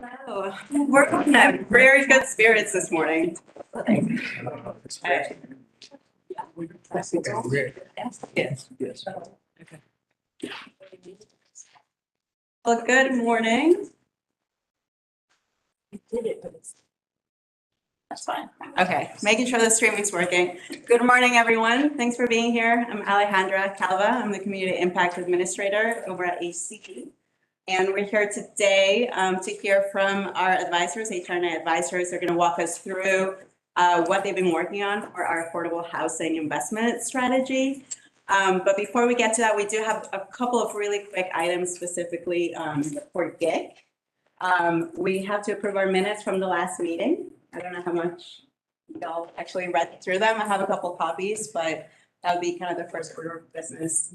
Hello. We're in a very good spirits this morning. Yes. Okay. Well, good morning. That's fine. Okay, making sure the streaming's working. Good morning, everyone. Thanks for being here. I'm Alejandra Calva. I'm the Community Impact Administrator over at HCP. And we're here today to hear from our advisors, HRNA advisors. They're going to walk us through what they've been working on for our affordable housing investment strategy. But before we get to that, we do have a couple of really quick items specifically for GIG. We have to approve our minutes from the last meeting. I don't know how much y'all actually read through them. I have a couple copies, but that would be kind of the first order of business.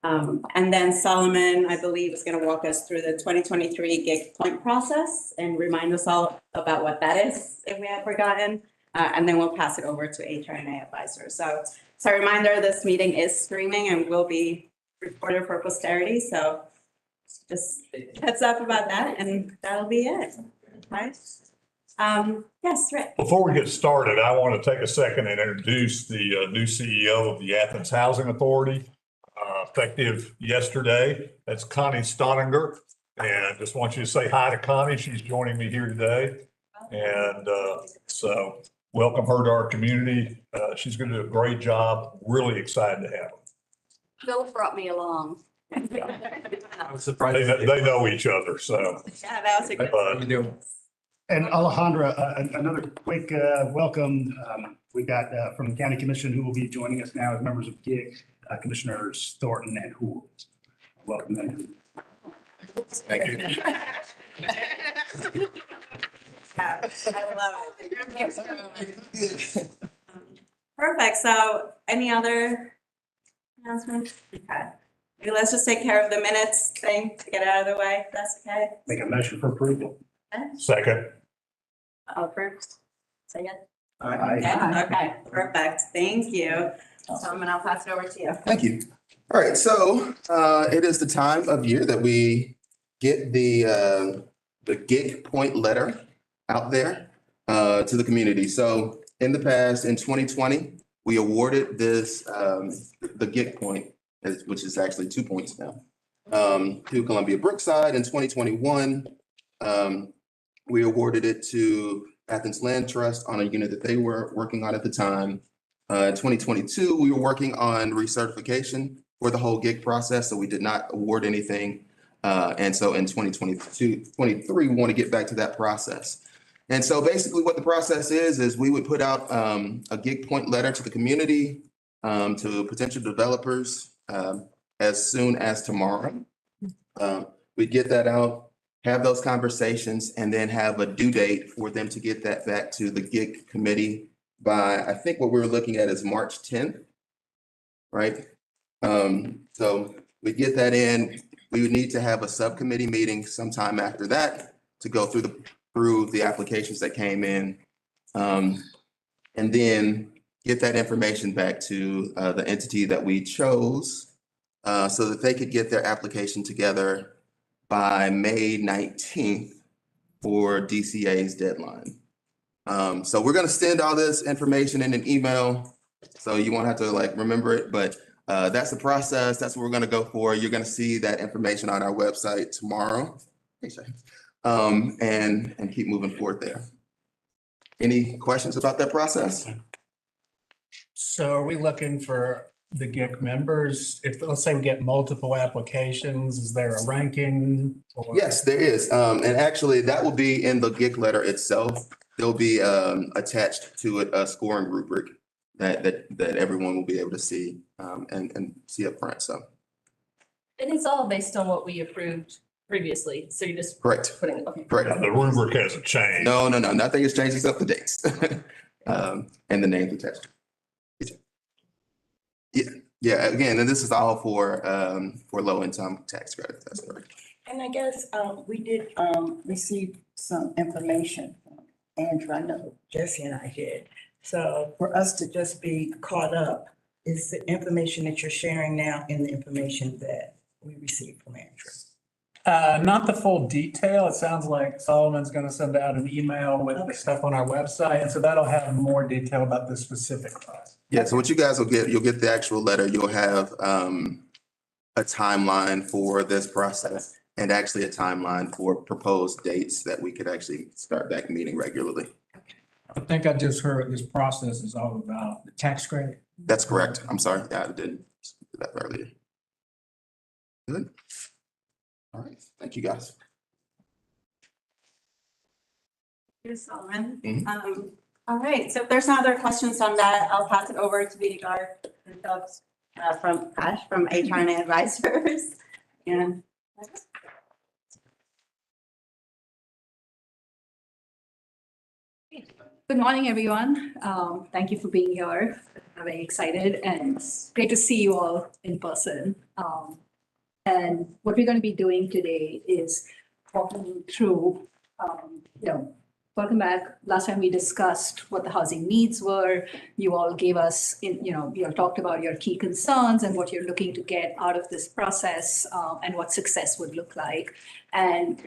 And then Solomon, I believe, is going to walk us through the 2023 GIG point process and remind us all about what that is, if we have forgotten. And then we'll pass it over to HRNA advisors. So a reminder, this meeting is streaming and will be recorded for posterity. So just heads up about that, and that'll be it. Right? Yes, Rick. Before we get started, I want to take a second and introduce the new CEO of the Athens Housing Authority, effective yesterday. That's Connie Stoninger. And just want you to say hi to Connie. She's joining me here today. And so welcome her to our community. She's going to do a great job. Really excited to have her. Bill brought me along. I was surprised. They know each other, so. Yeah, that was a good. And Alejandra, another quick welcome. We got from the County Commission who will be joining us now as members of GIG, Commissioners Thornton and Houle. Welcome them. Thank you. I love it. Perfect. So any other announcements? Okay. Maybe let's just take care of the minutes thing to get it out of the way. That's okay. Make a motion for approval. Second. First. Second. Aye. Yeah, okay, perfect. Thank you. And I'll pass it over to you. Thank you. All right, so it is the time of year that we get the GIG point letter out there to the community. So in the past, in 2020, we awarded this the GIG point, which is actually 2 points now, to Columbia Brookside. In 2021, we awarded it to Athens Land Trust on a unit that they were working on at the time. 2022, we were working on recertification for the whole GIG process, so we did not award anything. And so in 23, we want to get back to that process. And so basically what the process is we would put out a GIG point letter to the community, to potential developers as soon as tomorrow. We get that out, have those conversations, and then have a due date for them to get that back to the GIG committee by, I think what we were looking at is March 10th, right? So we get that in. We would need to have a subcommittee meeting sometime after that to go through the applications that came in, and then get that information back to the entity that we chose so that they could get their application together by May 19th for DCA's deadline. So we're going to send all this information in an email, so you won't have to remember it, but that's the process. That's what we're going to go for. You're going to see that information on our website tomorrow. And keep moving forward there. Any questions about that process? So are we looking for the GIG members? If, let's say we get multiple applications, is there a ranking? Yes, there is. And actually that will be in the GIG letter itself. There'll be attached to it a scoring rubric that everyone will be able to see and see up front. So. And it's all based on what we approved previously. So you're just Correct. putting it. Okay. Correct. The rubric hasn't changed. No, nothing has changed except the dates and the names attached. Yeah. Again, and this is all for low income tax credits. That's correct. And I guess we did receive some information from Andrew. I know Jesse and I did. So for us to just be caught up, is the information that you're sharing now in the information that we received from Andrew? Not the full detail. It sounds like Solomon's gonna send out an email with the stuff on our website, and so that'll have more detail about the specific process. Yeah, so what you guys will get, you'll get the actual letter. You'll have a timeline for this process and actually a timeline for proposed dates that we could actually start back meeting regularly. I think I just heard this process is all about the tax credit. That's correct. I'm sorry. Yeah, I didn't do that earlier. Good. All right. Thank you, guys. Thank you, Solomon. Mhm. All right, so if there's no other questions on that, I'll pass it over to Vidikar from Ash from HR and Advisors. And good morning, everyone. Thank you for being here. I'm very excited and it's great to see you all in person. And what we're going to be doing today is walking through, welcome back. Last time we discussed what the housing needs were. You all gave us, you all talked about your key concerns and what you're looking to get out of this process and what success would look like. And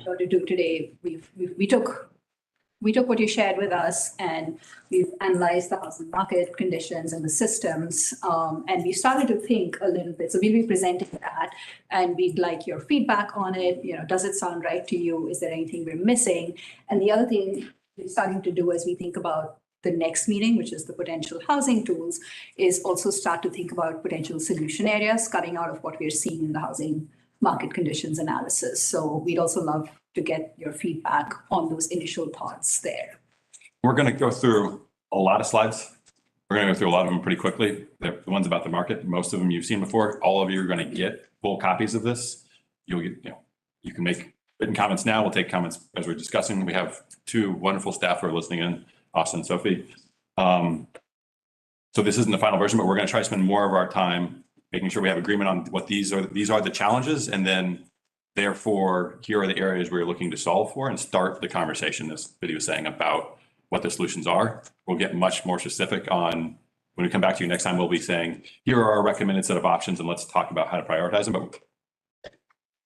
what to do today, we took what you shared with us and we've analyzed the housing market conditions and the systems. And we started to think a little bit. So we'll be presenting that and we'd like your feedback on it. Does it sound right to you? Is there anything we're missing? And the other thing we're starting to do as we think about the next meeting, which is the potential housing tools, is also start to think about potential solution areas coming out of what we're seeing in the housing market conditions analysis. So we'd also love to get your feedback on those initial thoughts there. We're going to go through a lot of slides. We're going to go through a lot of them pretty quickly. The ones about the market, most of them you've seen before. All of you are going to get full copies of this. You'll get, you can make written comments now. We'll take comments as we're discussing. We have two wonderful staff who are listening in, Austin and Sophie. So this isn't the final version, but we're going to try to spend more of our time making sure we have agreement on what these are the challenges, and then therefore, here are the areas we're looking to solve for and start the conversation, this video is saying, about what the solutions are. We'll get much more specific on, when we come back to you next time, we'll be saying, here are our recommended set of options and let's talk about how to prioritize them. But the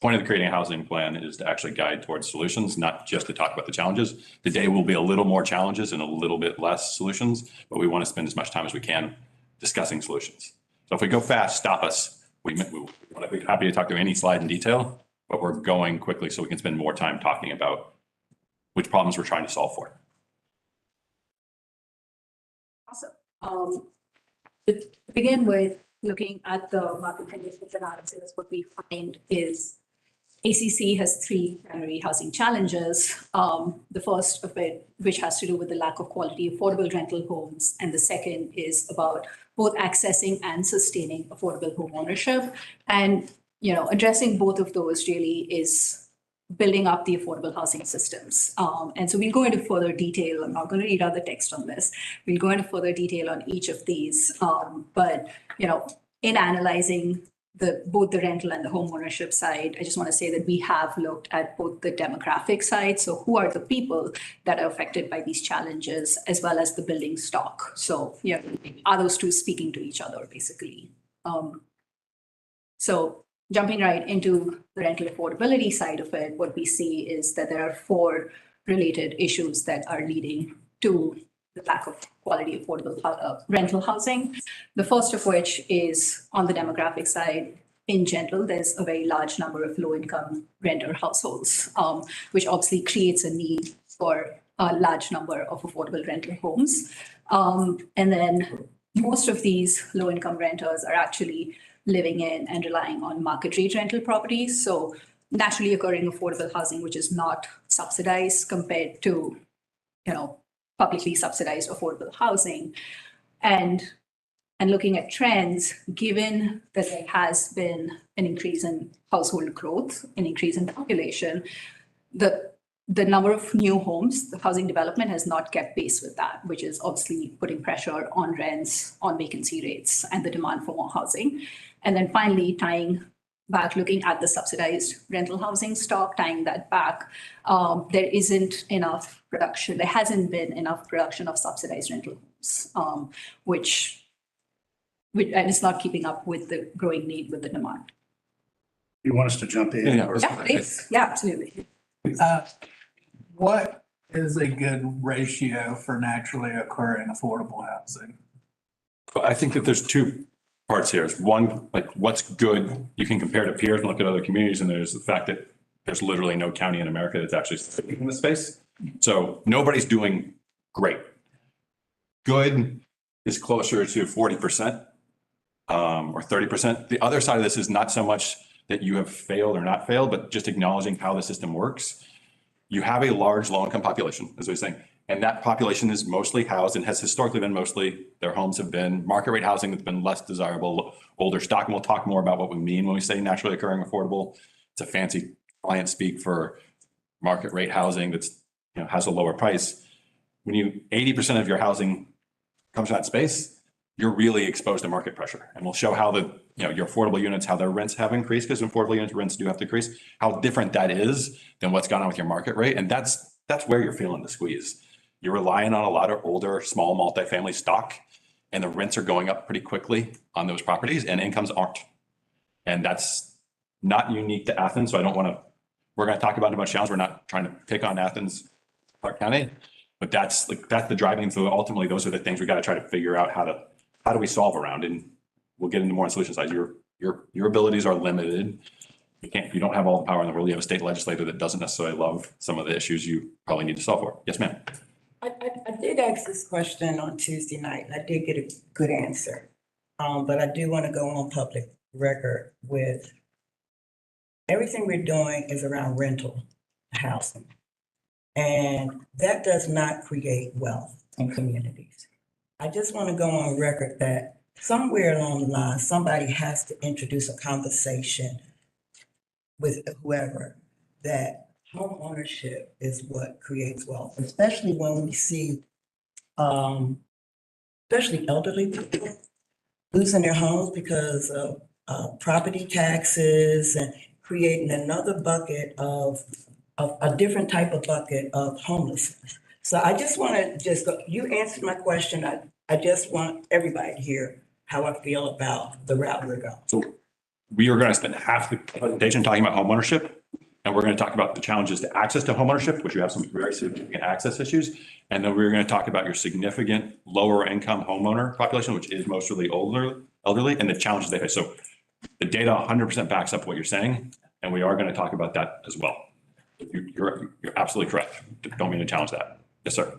point of creating a housing plan is to actually guide towards solutions, not just to talk about the challenges. Today will be a little more challenges and a little bit less solutions, but we want to spend as much time as we can discussing solutions. So if we go fast, stop us. We want to be happy to talk through any slide in detail, but we're going quickly so we can spend more time talking about which problems we're trying to solve for. Awesome. To begin with, looking at the market conditions analysis, what we find is ACC has three primary housing challenges. The first of it, which has to do with the lack of quality affordable rental homes, and the second is about both accessing and sustaining affordable home ownership. And addressing both of those really is building up the affordable housing systems. And so we'll go into further detail. I'm not going to read out the text on this. We'll go into further detail on each of these. But in analyzing both the rental and the home ownership side, I just want to say that we have looked at both the demographic side. So who are the people that are affected by these challenges, as well as the building stock. So are those two speaking to each other, basically? So jumping right into the rental affordability side of it, what we see is that there are four related issues that are leading to the lack of quality affordable rental housing. The first of which is on the demographic side. In general, there's a very large number of low-income renter households, which obviously creates a need for a large number of affordable rental homes. And then most of these low-income renters are actually living in and relying on market rate rental properties. So naturally occurring affordable housing, which is not subsidized compared to, publicly subsidized affordable housing. And looking at trends, given that there has been an increase in household growth, an increase in population, the number of new homes, the housing development has not kept pace with that, which is obviously putting pressure on rents, on vacancy rates, and the demand for more housing. And then finally, tying back, looking at the subsidized rental housing stock, tying that back, there isn't enough production. There hasn't been enough production of subsidized rental homes, which and it's not keeping up with the growing need with the demand. You want us to jump in? Yeah. or- Yeah, please. Yeah, absolutely. What is a good ratio for naturally occurring affordable housing? I think that there's two parts here. One, like what's good, you can compare to peers and look at other communities, and there's the fact that there's literally no county in America that's actually in this space. So nobody's doing great. Good is closer to 40%, or 30%. The other side of this is not so much that you have failed or not failed, but just acknowledging how the system works. You have a large low-income population, as I was saying, and that population is mostly housed and has historically been mostly, their homes have been market rate housing that's been less desirable, older stock. And we'll talk more about what we mean when we say naturally occurring affordable. It's a fancy client speak for market rate housing that's, you know, has a lower price. When you 80% of your housing comes from that space, you're really exposed to market pressure. And we'll show how the, you know, your affordable units, how their rents have increased, because affordable units rents do have to increase, how different that is than what's gone on with your market rate. And that's where you're feeling the squeeze. You're relying on a lot of older, small multifamily stock, and the rents are going up pretty quickly on those properties and incomes aren't. And that's not unique to Athens. So I don't want to, we're going to talk about a bunch of challenges. We're not trying to pick on Athens-Clarke County, but that's the driving. So ultimately, those are the things we got to try to figure out how do we solve around. And we'll get into more on solution side. Your abilities are limited. You don't have all the power in the world. You have a state legislator that doesn't necessarily love some of the issues you probably need to solve for. Yes, ma'am. I did ask this question on Tuesday night, and I did get a good answer. But I do want to go on public record with everything we're doing is around rental housing. And that does not create wealth in communities. I just want to go on record that somewhere along the line, somebody has to introduce a conversation with whoever that home ownership is what creates wealth, especially when we see, especially elderly people losing their homes because of property taxes and creating another bucket of a different type of bucket of homelessness. So I just want to go, you answered my question. I just want everybody to hear how I feel about the route we're going. So we are going to spend half the presentation talking about homeownership, and we're going to talk about the challenges to access to homeownership, which you have some very significant access issues. And then we're going to talk about your significant lower income homeowner population, which is mostly elderly, and the challenges they face. So the data 100% backs up what you're saying, and we are going to talk about that as well. You're absolutely correct. Don't mean to challenge that. Yes, sir.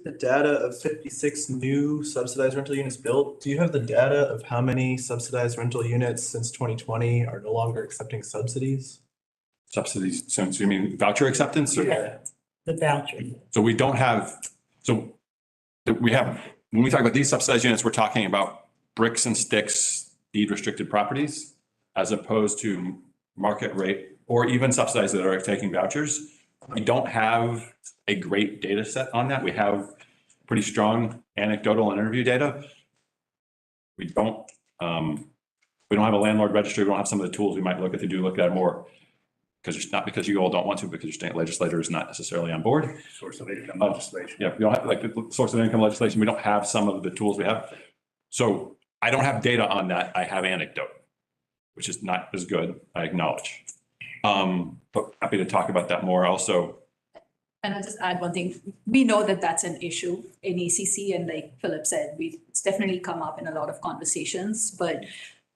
The data of 56 new subsidized rental units built. Do you have the data of how many subsidized rental units since 2020 are no longer accepting subsidies? Subsidies, so you mean voucher acceptance? Or? Yeah, the voucher. So we don't have, so we have, when we talk about these subsidized units, we're talking about bricks and sticks, deed restricted properties, as opposed to market rate or even subsidized that are taking vouchers. We don't have a great data set on that. We have pretty strong anecdotal and interview data. We don't have a landlord registry. We don't have some of the tools we might look at to look at more, because it's not because you all don't want to, because your state legislator is not necessarily on board. Source of income legislation. Yeah, we don't have like the source of income legislation. We don't have some of the tools we have. So I don't have data on that. I have anecdote, which is not as good, I acknowledge. But happy to talk about that more also. And I'll just add one thing. We know that that's an issue in ACC, and like Philip said, it's definitely come up in a lot of conversations, but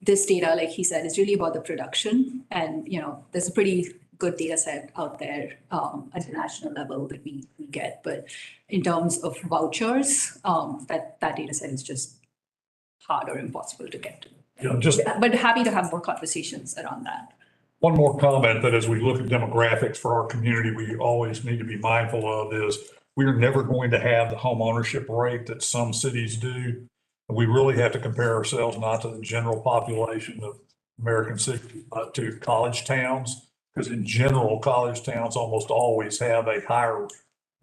this data, like he said, is really about the production. And, you know, there's a pretty good data set out there at the national level that we get. But in terms of vouchers, that data set is just hard or impossible to get to. You know, just But happy to have more conversations around that. one more comment that as we look at demographics for our community, we always need to be mindful of is we're never going to have the home ownership rate that some cities do. We really have to compare ourselves not to the general population of American cities, but to college towns, because in general, college towns almost always have a higher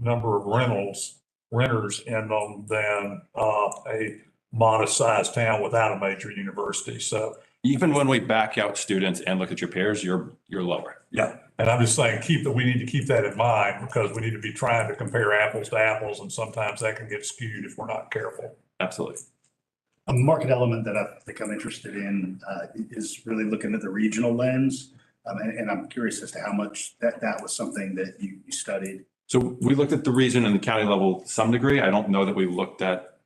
number of renters in them than a modest sized town without a major university. So Even when we back out students and look at your peers, you're lower. yeah, and I'm just saying, we need to keep that in mind, because we need to be trying to compare apples to apples, and sometimes that can get skewed if we're not careful. Absolutely. A market element that I've become interested in is really looking at the regional lens. And I'm curious as to how much that was something that you studied. So we looked at the region and the county level to some degree. I don't know that we looked at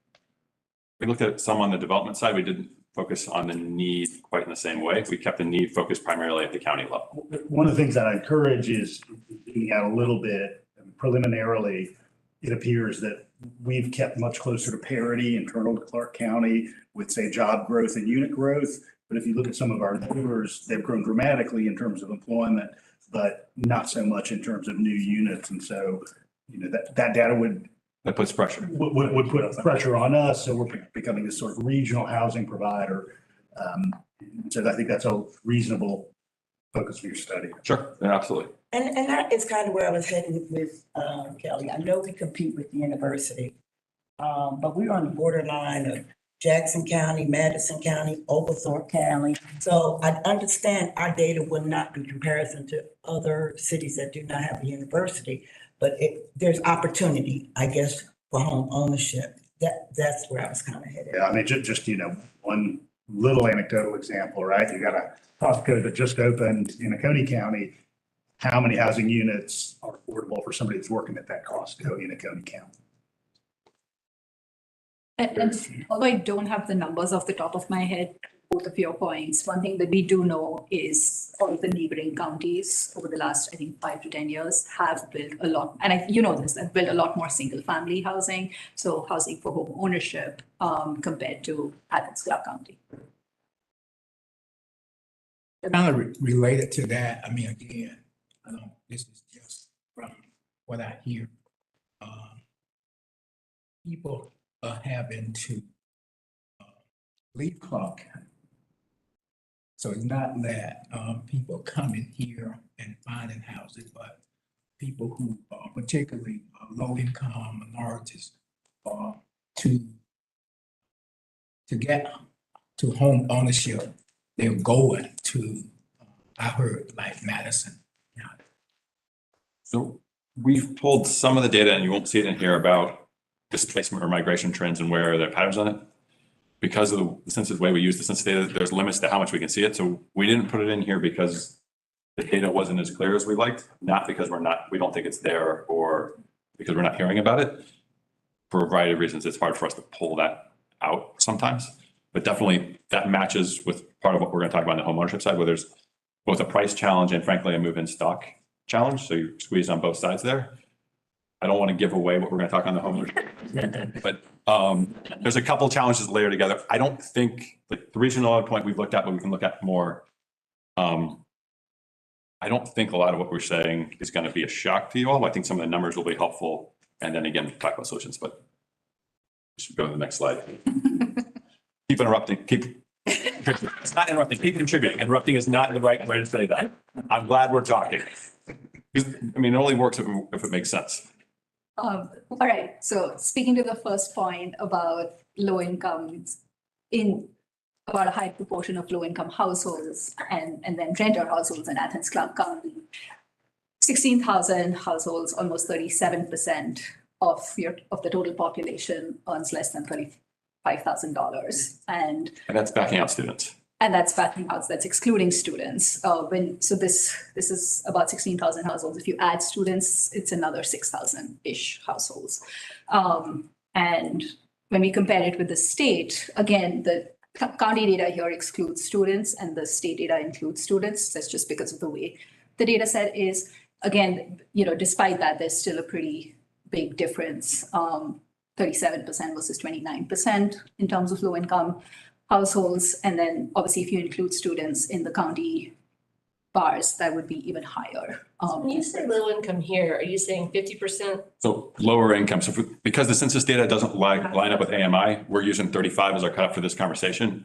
some on the development side. We didn't focus on the need quite in the same way. We kept the need focused primarily at the county level. One of the things that I encourage is digging out a little bit preliminarily. It appears that we've kept much closer to parity internal to Clarke County with, say, job growth and unit growth. But if you look at some of our neighbors, they've grown dramatically in terms of employment, but not so much in terms of new units. And so, that data That puts pressure. would put pressure on us. So we're becoming this sort of regional housing provider. So I think that's a reasonable focus for your study. Sure, yeah, absolutely. And that is kind of where I was heading with Kelly. I know we compete with the university, but we're on the borderline of Jackson County, Madison County, Oglethorpe County. So I understand our data will not be comparison to other cities that do not have a university, but there's opportunity, I guess, for home ownership. That's where I was kind of headed. Yeah, I mean, just one little anecdotal example, right? You got a Costco that just opened in Oconee County. How many housing units are affordable for somebody that's working at that Costco in Oconee County? And although I don't have the numbers off the top of my head, both of your points, one thing that we do know is all of the neighboring counties over the last, I think, 5 to 10 years have built a lot, and have built a lot more single family housing, so housing for home ownership compared to Athens-Clarke County. Kind of related to that, I mean, again, this is just from what I hear. People are having to leave Clarke County. So it's not that people coming here and finding houses, but people who are particularly low income minorities to get to home ownership, they're going to, I heard, like Madison. Yeah. So we've pulled some of the data, and you won't see it in here, about displacement or migration trends and where there are patterns on it. Because of the census way we use the census data, there's limits to how much we can see it. So we didn't put it in here because the data wasn't as clear as we liked, not because we don't think it's there, or because we're not hearing about it. For a variety of reasons, it's hard for us to pull that out sometimes. But definitely that matches with part of what we're going to talk about on the homeownership side, where there's both a price challenge and frankly a move-in stock challenge. So you're squeezed on both sides there. I don't want to give away what we're going to talk on the homeownership, but there's a couple of challenges layered together. I don't think the regional point we've looked at, but we can look at more. I don't think a lot of what we're saying is going to be a shock to you all. I think some of the numbers will be helpful. And then again, talk about solutions, but we should go to the next slide. Keep interrupting, it's not interrupting, keep contributing. Interrupting is not the right way to say that. I'm glad we're talking. I mean, it only works if it makes sense. All right, so speaking to the first point about low incomes, in about a high proportion of low income households and then renter households in Athens-Clarke County, 16,000 households, almost 37% of the total population earns less than $35,000. And that's backing out students. And that's backing out, that's excluding students. So this is about 16,000 households. If you add students, it's another 6,000-ish households. And when we compare it with the state, again, the county data here excludes students and the state data includes students. That's just because of the way the data set is. Again, despite that, there's still a pretty big difference, 37% versus 29% in terms of low income households. And then obviously, if you include students in the county bars, that would be even higher. When you say low income here, are you saying 50%? So lower income. So because the census data doesn't line up with AMI, we're using 35 as our cutoff for this conversation.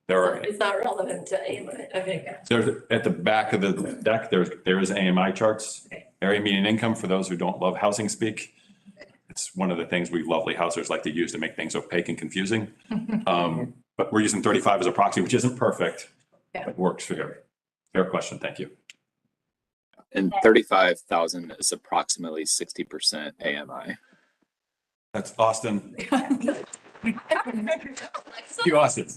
It's not relevant to AMI. Okay. There's at the back of the deck, there is AMI charts. Okay. Area median income for those who don't love housing speak. It's one of the things we lovely housers like to use to make things opaque and confusing. But we're using 35 as a proxy, which isn't perfect, but works for here. Fair question. Thank you. And 35,000 is approximately 60% AMI. That's Austin. you, Austin.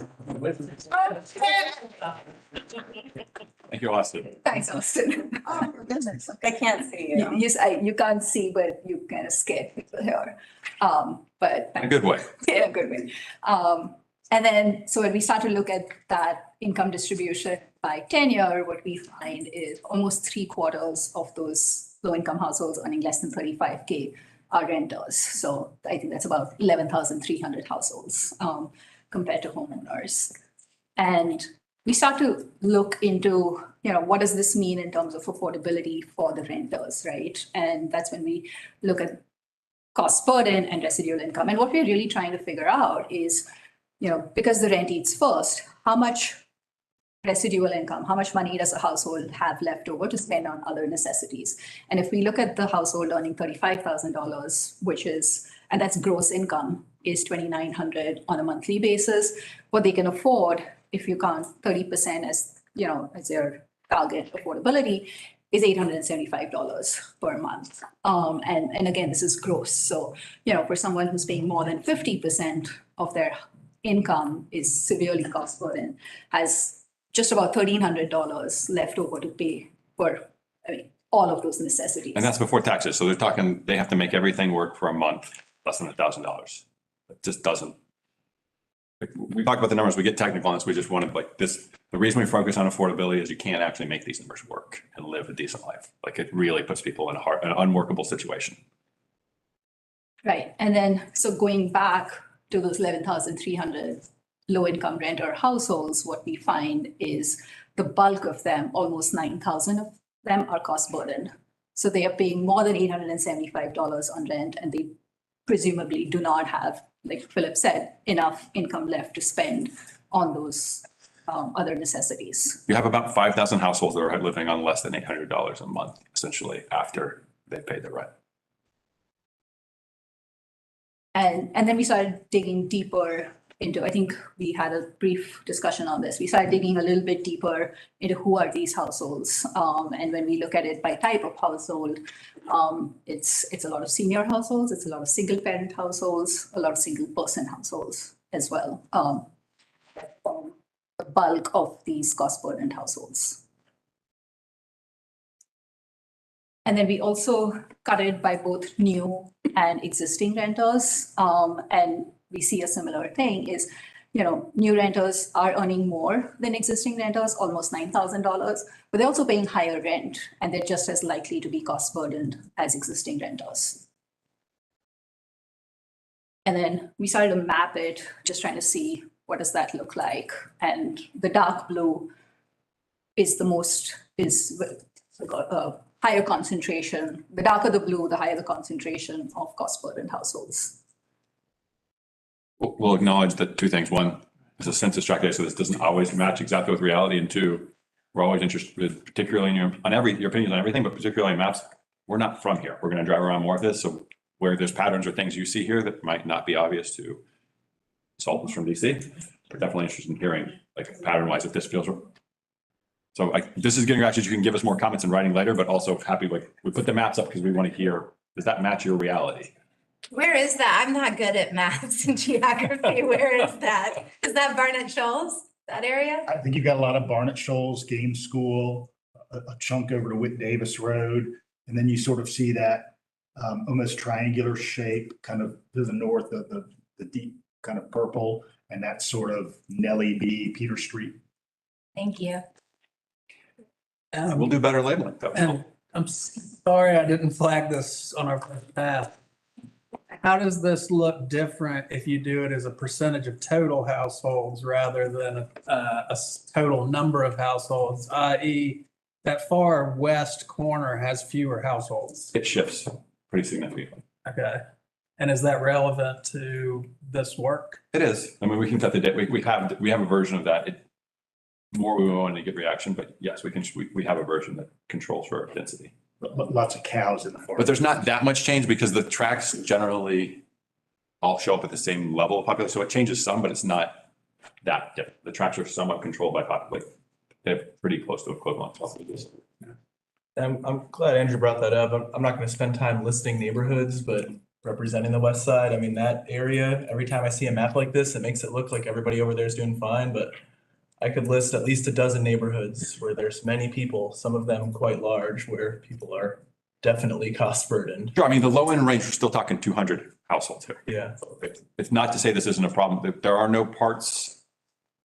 Thank you, Austin. Thanks, Austin. Oh, for goodness. I can't see you. You can't see, but you kind of scared people here. But. In a good way. Yeah, good way. And then, so when we start to look at that income distribution by tenure, what we find is almost 3/4 of those low-income households earning less than 35K are renters. So I think that's about 11,300 households compared to homeowners. And we start to look into, what does this mean in terms of affordability for the renters, right? And that's when we look at cost burden and residual income. And what we're really trying to figure out is, because the rent eats first, how much residual income, how much money does a household have left over to spend on other necessities? And if we look at the household earning $35,000, and that's gross income, is $2,900 on a monthly basis, what they can afford, if you count 30% as their target affordability, is $875 per month. And again, this is gross. So, for someone who's paying more than 50% of their income is severely cost burden, has just about $1,300 left over to pay for, all of those necessities. And that's before taxes. So they're talking, they have to make everything work for a month, less than $1,000. It just doesn't. We talk about the numbers, we get technical on this. We just want to the reason we focus on affordability is you can't actually make these numbers work and live a decent life. It really puts people in an unworkable situation. Right. And then, so going back to those 11,300 low-income renter households, what we find is the bulk of them, almost 9,000 of them, are cost burden. So they are paying more than $875 on rent, and they presumably do not have, like Philip said, enough income left to spend on those other necessities. You have about 5,000 households that are living on less than $800 a month, essentially, after they pay the rent. And then we started digging deeper into, I think we had a brief discussion on this. We started digging a little bit deeper into who are these households. And when we look at it by type of household, it's a lot of senior households, it's a lot of single parent households, a lot of single person households as well. The bulk of these cost burdened households. And then we also cut it by both new and existing renters. And we see a similar thing is, new renters are earning more than existing renters, almost $9,000, but they're also paying higher rent, and they're just as likely to be cost burdened as existing renters. And then we started to map it, just trying to see what does that look like. And the dark blue is higher concentration. The darker the blue, the higher the concentration of cost burdened households. We'll acknowledge that two things. One, it's a census tract data, so this doesn't always match exactly with reality. And two, we're always interested, particularly in your opinions on everything, but particularly in maps. We're not from here. We're going to drive around more of this. So where there's patterns or things you see here that might not be obvious to consultants from DC, we're definitely interested in hearing, pattern-wise, if this feels. So this is getting actually, you can give us more comments in writing later, but also happy, we put the maps up because we want to hear, does that match your reality? Where is that? I'm not good at maps and geography. Where is that? Is that Barnett Shoals, that area? I think you got a lot of Barnett Shoals, Game School, a chunk over to Whit Davis Road. And then you sort of see that almost triangular shape kind of to the north of the deep kind of purple. And that's sort of Nellie B, Peter Street. Thank you. We'll do better labeling though. And I'm sorry I didn't flag this on our first pass. How does this look different if you do it as a percentage of total households rather than a total number of households, i.e. that far west corner has fewer households? It shifts pretty significantly. Okay. And is that relevant to this work? It is. I mean, we can cut the data. We have a version of that. More we want to get reaction, but yes, we have a version that controls for density. But lots of cows in the forest. But there's not that much change because the tracks generally all show up at the same level of population. So it changes some, but it's not that different. The tracks are somewhat controlled by population. They're pretty close to equivalent. I'm glad Andrew brought that up. I'm not going to spend time listing neighborhoods, but representing the west side. I mean, that area, every time I see a map like this, it makes it look like everybody over there is doing fine, but I could list at least a dozen neighborhoods where there's many people, some of them quite large, where people are definitely cost burdened. Sure, I mean, the low end range, we're still talking 200 households here. Yeah. It's not to say this isn't a problem. There are no parts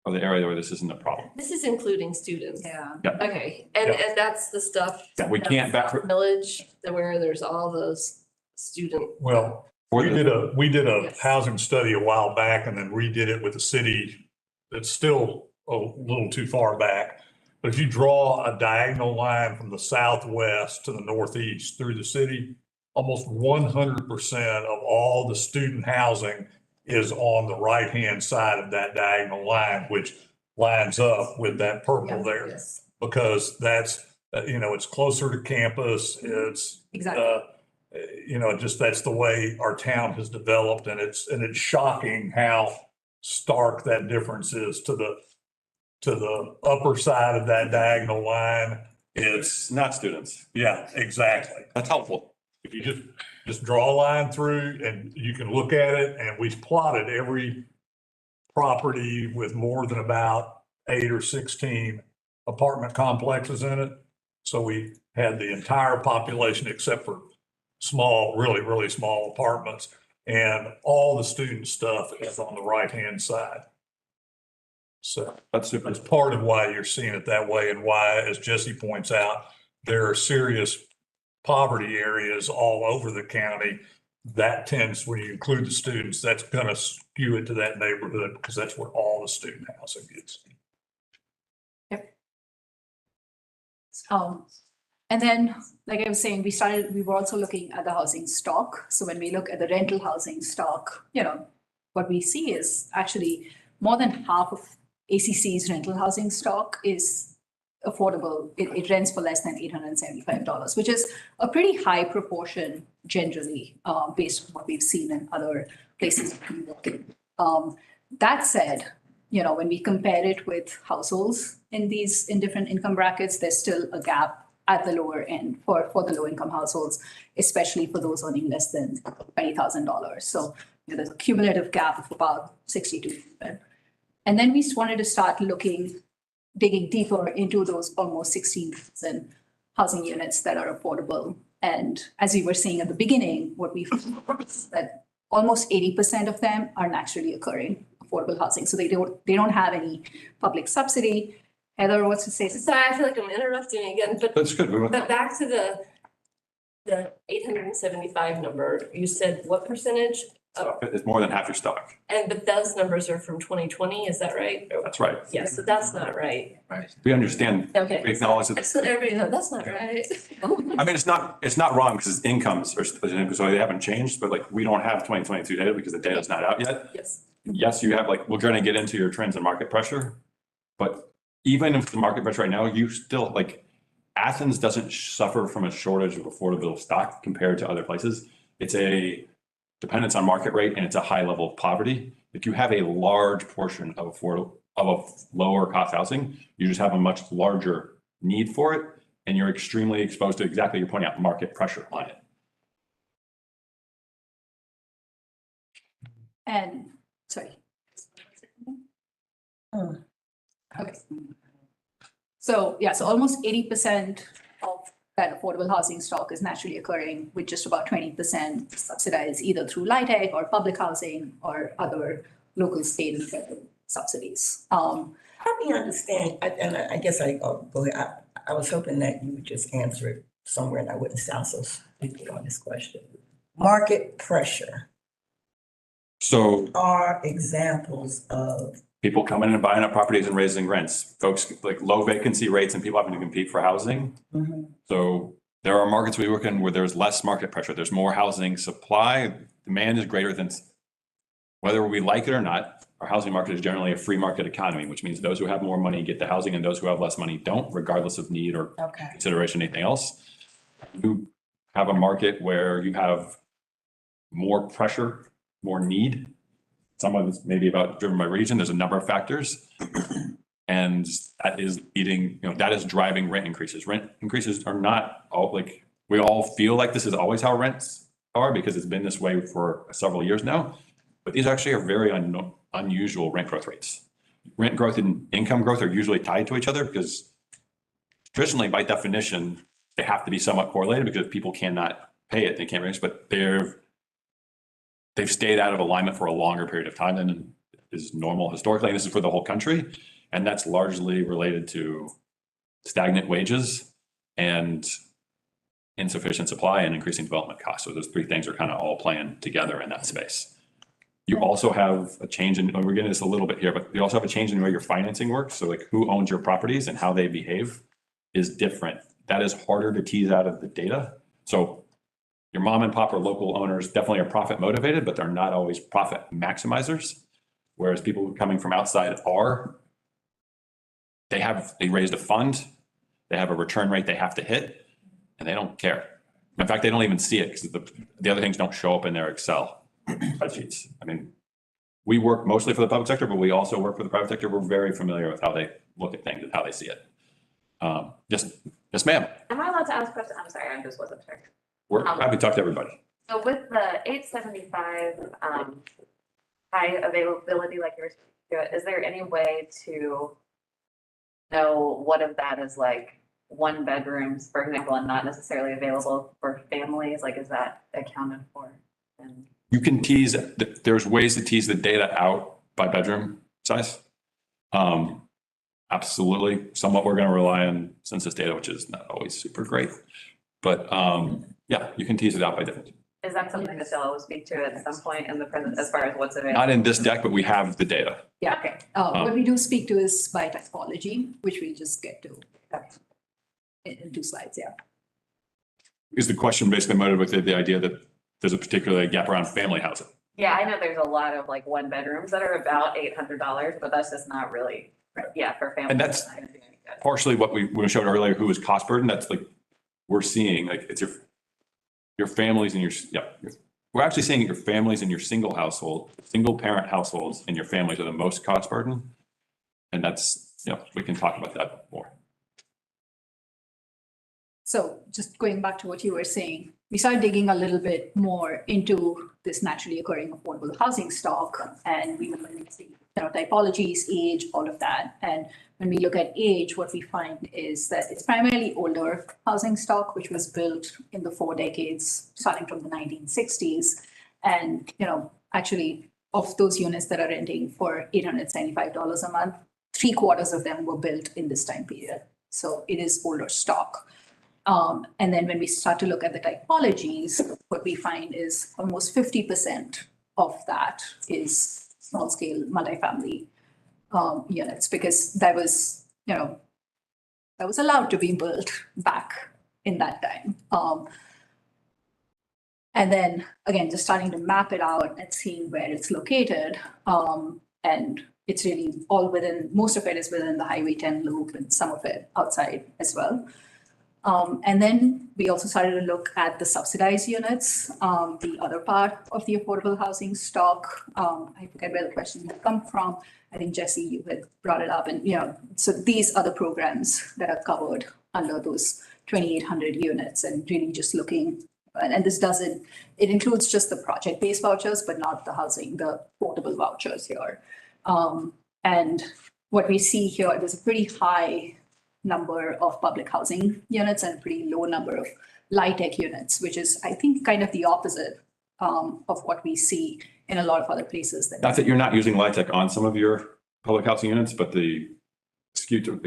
of the area where this isn't a problem. This is including students. Yeah. Okay, and that's the stuff. Yeah, we can't back. Village, where there's all those student. Well, For we the- did a Yes. housing study a while back and then redid it with the city. It's still a little too far back. But if you draw a diagonal line from the southwest to the northeast through the city, almost 100% of all the student housing is on the right-hand side of that diagonal line, which lines up with that purple there. Yes. Because that's, it's closer to campus. It's, Exactly. just that's the way our town has developed, and it's shocking how stark that difference is to the upper side of that diagonal line. It's not students. Yeah, exactly. That's helpful. If you just draw a line through and you can look at it, and we've plotted every property with more than about 8 or 16 apartment complexes in it. So we had the entire population except for small, really, really small apartments, and all the student stuff is on the right-hand side. So That's super. that's part of why you're seeing it that way, and why, as Jesse points out, there are serious poverty areas all over the county. That tends, when you include the students, that's gonna skew it to that neighborhood, because that's where all the student housing is. And then, like I was saying, we were also looking at the housing stock. So when we look at the rental housing stock, what we see is actually more than half of ACC's rental housing stock is affordable. It rents for less than $875, which is a pretty high proportion generally, based on what we've seen in other places we work in. That said, when we compare it with households in different income brackets, there's still a gap at the lower end for the low income households, especially for those earning less than $20,000. So there's a cumulative gap of about 62%. And then we wanted to start digging deeper into those almost 16,000 housing units that are affordable. And as we were saying at the beginning, what we found is that almost 80% of them are naturally occurring affordable housing. So they don't have any public subsidy. Heather, what's to say? Sorry, I feel like I'm interrupting again, but That's good. but back to the 875 number, you said what percentage? It's more than half your stock. But those numbers are from 2020, is that right? That's right. Yes, so that's not right. Right. We understand. Okay. We acknowledge I that. just want everybody to know that's not right. I mean, it's not wrong because it's incomes so they haven't changed, but like we don't have 2022 data because the data's not out yet. Yes. Yes, you have we're going to get into your trends and market pressure, but even if the market pressure right now, you still Athens doesn't suffer from a shortage of affordable stock compared to other places. It's a dependence on market rate and it's a high level of poverty. If you have a large portion of lower cost housing, you just have a much larger need for it. And you're extremely exposed to exactly you're pointing out market pressure on it. And sorry. Okay. So almost 80% of that affordable housing stock is naturally occurring, with just about 20% subsidized either through LIHTC or public housing or other local, state, and federal subsidies. Help me understand, and I guess I'll go ahead. I was hoping that you would just answer it somewhere and I wouldn't sound so stupid on this question. Market pressure So are examples of. people coming in and buying up properties and raising rents, folks like low vacancy rates and people having to compete for housing. Mhm. So there are markets we work in where there's less market pressure. There's more housing supply. Demand is greater than, whether we like it or not, our housing market is generally a free market economy, which means those who have more money get the housing and those who have less money don't, regardless of need or consideration, anything else. You have a market where you have more pressure, more need. Some of it's maybe driven by region. There's a number of factors. And that is that is driving rent increases. Rent increases are not all we all feel like this is always how rents are because it's been this way for several years now. But these actually are very unusual rent growth rates. Rent growth and income growth are usually tied to each other because traditionally, by definition, they have to be somewhat correlated because if people cannot pay it, they can't raise, but they've stayed out of alignment for a longer period of time than is normal historically. And this is for the whole country. And that's largely related to stagnant wages and insufficient supply and increasing development costs. So those three things are kind of all playing together in that space. You also have a change in, we're getting this a little bit here, but you also have a change in the way your financing works. So like who owns your properties and how they behave is different. That is harder to tease out of the data. So your mom and pop or local owners definitely are profit motivated, but they're not always profit maximizers. Whereas people coming from outside are, they raised a fund, they have a return rate they have to hit, and they don't care. In fact, they don't even see it because the other things don't show up in their Excel spreadsheets. I mean, we work mostly for the public sector, but we also work for the private sector. We're very familiar with how they look at things and how they see it. Yes, ma'am. Am I allowed to ask a question? I'm sorry, I just wasn't sure. We're happy to talk to everybody. So with the 875 high availability, like you were saying, is there any way to know what of that is like one bedrooms, for example, and not necessarily available for families? Like, is that accounted for? And You can tease, there's ways to tease the data out by bedroom size. Absolutely. Somewhat we're going to rely on census data, which is not always super great. But yeah, you can tease it out by different. is that something that Stella will speak to at some point in the present, as far as what's available? Not in this deck, but we have the data. Yeah, okay. What we do speak to is by typology, which we'll just get to in 2 slides, yeah. Is the question basically motivated with the idea that there's a particular gap around family housing? Yeah, I know there's a lot of like one bedrooms that are about $800, but that's just not really, yeah, for families. And that's partially what we showed earlier, who is cost burden. That's like, we're seeing like it's your families and we're actually seeing your families and your single parent households and your families are the most cost burden. And that's, we can talk about that more. So just going back to what you were saying, we started digging a little bit more into this naturally occurring affordable housing stock, and we were seeing typologies, age, all of that. And when we look at age, what we find is that it's primarily older housing stock, which was built in the 4 decades, starting from the 1960s. And, actually of those units that are renting for $875 a month, 3/4 of them were built in this time period. So it is older stock. And then when we start to look at the typologies, what we find is almost 50% of that is small scale multifamily units, because that was allowed to be built back in that time. And then again, just starting to map it out and seeing where it's located. And it's really all within, most of it is within the Highway 10 loop and some of it outside as well. And then we also started to look at the subsidized units, the other part of the affordable housing stock. I forget where the question had come from. I think Jesse, you had brought it up, and so these are the programs that are covered under those 2,800 units, and really just looking. And this it includes just the project-based vouchers, but not the housing, the portable vouchers here. And what we see here, there's a pretty high number of public housing units and a pretty low number of LIHTC units, which is, I think, kind of the opposite of what we see in a lot of other places. Not that you're not using LIHTC on some of your public housing units, but the skew to,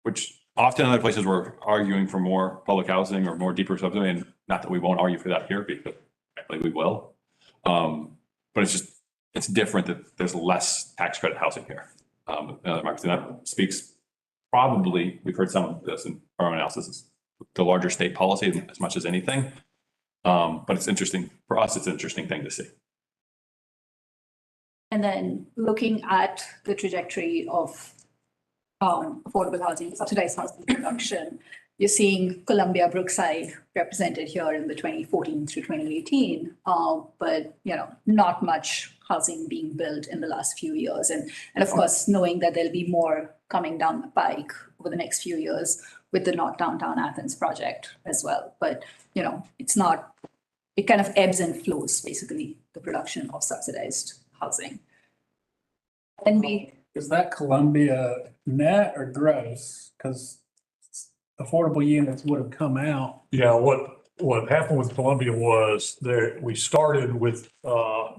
which often other places we're arguing for more public housing or more deeper subsidy, and not that we won't argue for that here, because frankly we will. But it's different that there's less tax credit housing here. That speaks. Probably, we've heard some of this in our own analysis, the larger state policy as much as anything. But it's interesting, for us, it's an interesting thing to see. And then looking at the trajectory of affordable housing, subsidized housing production, you're seeing Columbia, Brookside represented here in the 2014 through 2018, but not much housing being built in the last few years. And of course, knowing that there'll be more coming down the pike over the next few years with the Not Downtown Athens project as well. But, it it kind of ebbs and flows, basically, the production of subsidized housing. And Is that Columbia net or gross? Because affordable units would have come out. Yeah, what happened with Columbia was we started with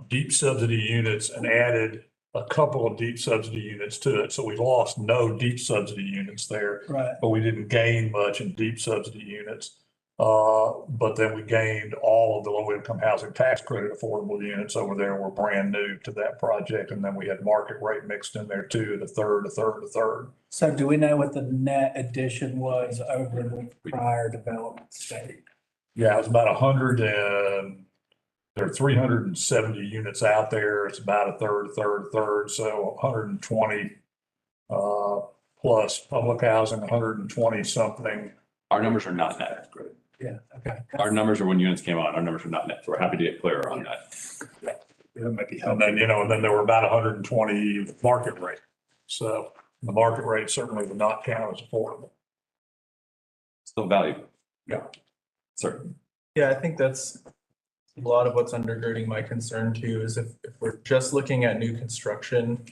deep subsidy units and added a couple of deep subsidy units to it. So we lost no deep subsidy units there, Right. but we didn't gain much in deep subsidy units. But then we gained all of the low income housing tax credit affordable units over there were brand new to that project. And then we had market rate mixed in there too, a third. So do we know what the net addition was over the prior development state? Yeah, it was about 100 and there are 370 units out there. It's about a third. So 120 plus public housing, 120 something. Our numbers are not net. Yeah, okay. Our numbers are when units came on. Our numbers are not net. So we're happy to get clearer on that. That might be helpful. And then, and then there were about 120 market rate. So the market rate certainly would not count as affordable. Still valuable. Yeah. Certainly. Yeah, I think that's a lot of what's undergirding my concern too, is if we're just looking at new construction,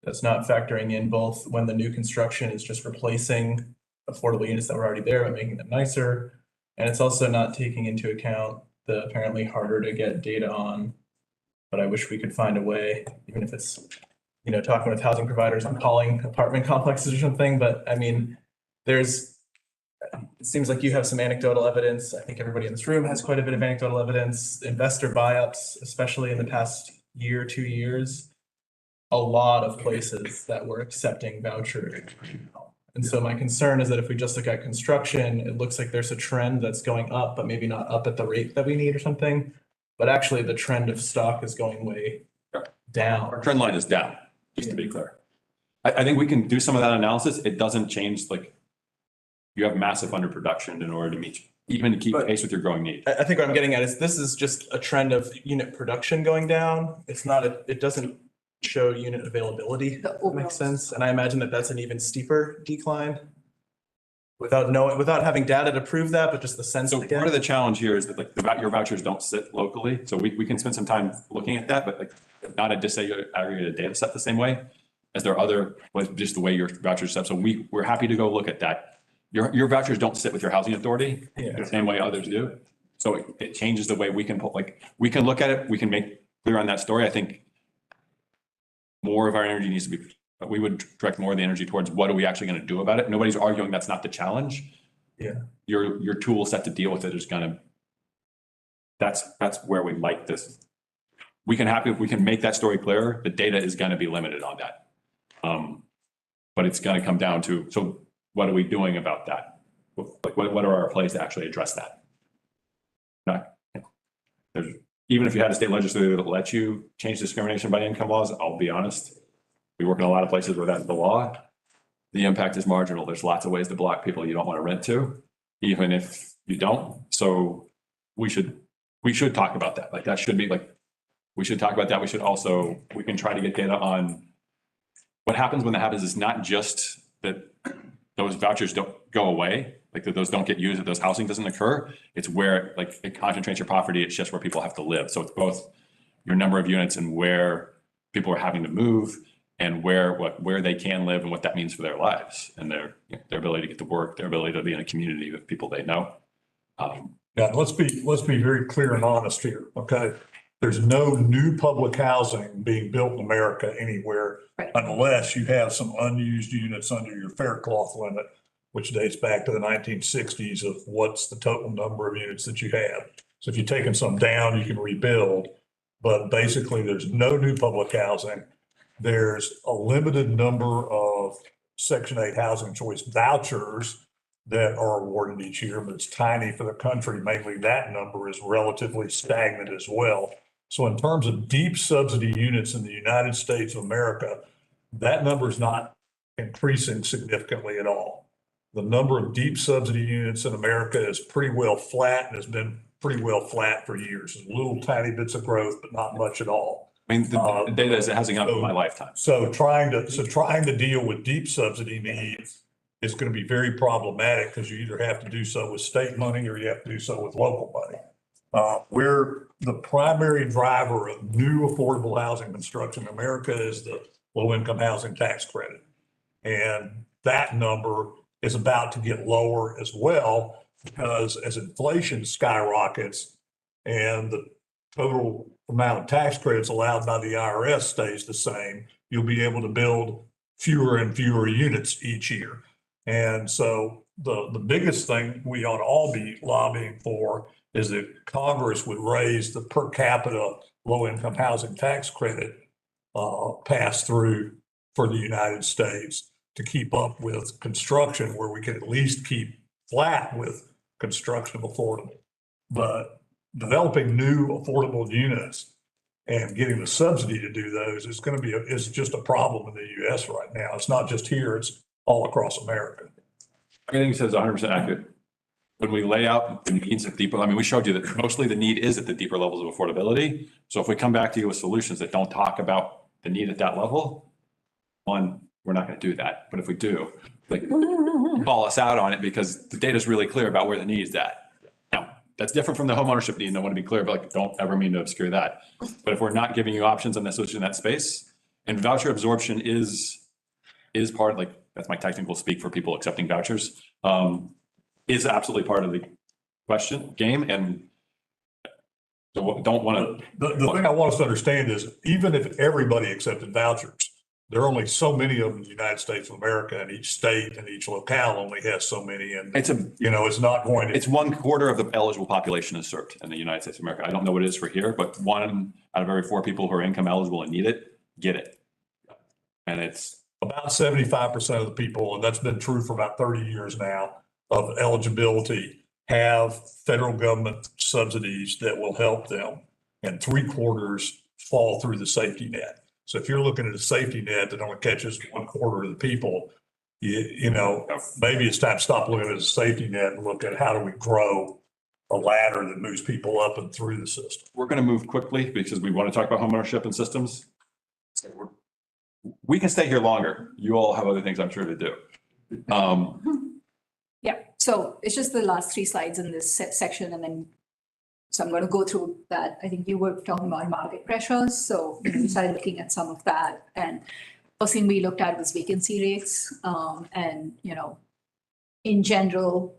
that's not factoring in both when the new construction is just replacing affordable units that were already there, but making them nicer. And it's also not taking into account the apparently harder to get data on, but I wish we could find a way, even if it's, talking with housing providers and calling apartment complexes or something. But I mean, it seems like you have some anecdotal evidence. I think everybody in this room has quite a bit of anecdotal evidence. Investor buy-ups, especially in the past year, 2 years, a lot of places that were accepting vouchers. And so my concern is that if we just look at construction, it looks like there's a trend that's going up, but maybe not up at the rate that we need or something. But actually the trend of stock is going way down. Our trend line is down, just to be clear. I think we can do some of that analysis. It doesn't change, like, you have massive underproduction in order to keep pace with your growing need. I think what I'm getting at is this is just a trend of unit production going down. It's not, it doesn't show unit availability, if that makes sense. And I imagine that that's an even steeper decline without having data to prove that, but just the sense. So part of the challenge here is that your vouchers don't sit locally. So we can spend some time looking at that, but not a disaggregated data set the same way as there are other, just the way your vouchers set. So we're happy to go look at that. Your vouchers don't sit with your housing authority the same way others do. So it changes the way we can we can look at it. We can make clear on that story. I think more of our energy needs to be, we would direct more of the energy towards what are we actually going to do about it. Nobody's arguing that's not the challenge. Yeah. Your tool set to deal with it is that's where we like this. We can make that story clearer. The data is going to be limited on that. But it's going to come down to, so what are we doing about that? What are our plays to actually address that? Even if you had a state legislature that lets you change discrimination by income laws, I'll be honest, we work in a lot of places where that's the law. The impact is marginal. There's lots of ways to block people you don't want to rent to, even if you don't. So we should talk about that. That should be we should talk about that. We can try to get data on what happens when that happens. Is not just that those vouchers don't go away, that those don't get used, that those housing doesn't occur. It's where it concentrates your poverty. It's just where people have to live. So it's both your number of units and where people are having to move and where they can live and what that means for their lives and their ability to get to work, their ability to be in a community with people they know. Yeah, let's be very clear and honest here. Okay. There's no new public housing being built in America anywhere unless you have some unused units under your fair cloth limit, which dates back to the 1960s of what's the total number of units that you have. So if you're taking some down, you can rebuild, but basically there's no new public housing. There's a limited number of Section 8 housing choice vouchers that are awarded each year, but it's tiny for the country. Mainly that number is relatively stagnant as well. So in terms of deep subsidy units in the United States of America, that number is not increasing significantly at all. The number of deep subsidy units in America is pretty well flat and has been pretty well flat for years. There's little tiny bits of growth, but not much at all. I mean, the data is hasn't up in my lifetime. So trying to deal with deep subsidy needs is going to be very problematic because you either have to do so with state money or you have to do so with local money. We're the primary driver of new affordable housing construction in America is the low-income housing tax credit. And that number is about to get lower as well, because as inflation skyrockets and the total amount of tax credits allowed by the IRS stays the same, you'll be able to build fewer and fewer units each year. And so the biggest thing we ought to all be lobbying for is that Congress would raise the per capita low-income housing tax credit pass through for the United States to keep up with construction, where we can at least keep flat with construction of affordable. But developing new affordable units and getting the subsidy to do those is going to be, is just a problem in the US right now. It's not just here, it's all across America. Everything you said is 100% accurate. When we lay out the needs at deeper, I mean, we showed you that mostly the need is at the deeper levels of affordability. So if we come back to you with solutions that don't talk about the need at that level, one, we're not going to do that. But if we do, like, call us out on it, because the data is really clear about where the need is at. Now, that's different from the homeownership need, and I want to be clear, but like, don't ever mean to obscure that. But if we're not giving you options on the solution in that space, and voucher absorption is part of, like, that's my technical speak for people accepting vouchers, is absolutely part of the game. And so don't want to. The thing I want us to understand is, even if everybody accepted vouchers, there are only so many of them in the United States of America, and each state and each locale only has so many. And it's it's not going to. It's 1/4 of the eligible population is served in the United States of America. I don't know what it is for here, but 1 out of every 4 people who are income eligible and need it, get it. And it's about 75% of the people, and that's been true for about 30 years now, of eligibility have federal government subsidies that will help them, and 3/4 fall through the safety net. So if you're looking at a safety net that only catches 1/4 of the people, maybe it's time to stop looking at a safety net and look at how do we grow a ladder that moves people up and through the system. We're going to move quickly because we want to talk about homeownership and systems. We can stay here longer. You all have other things I'm sure to do. Yeah, so it's just the last 3 slides in this section, and then so I'm going to go through that. I think you were talking about market pressures, so we started looking at some of that. And first thing we looked at was vacancy rates, and in general,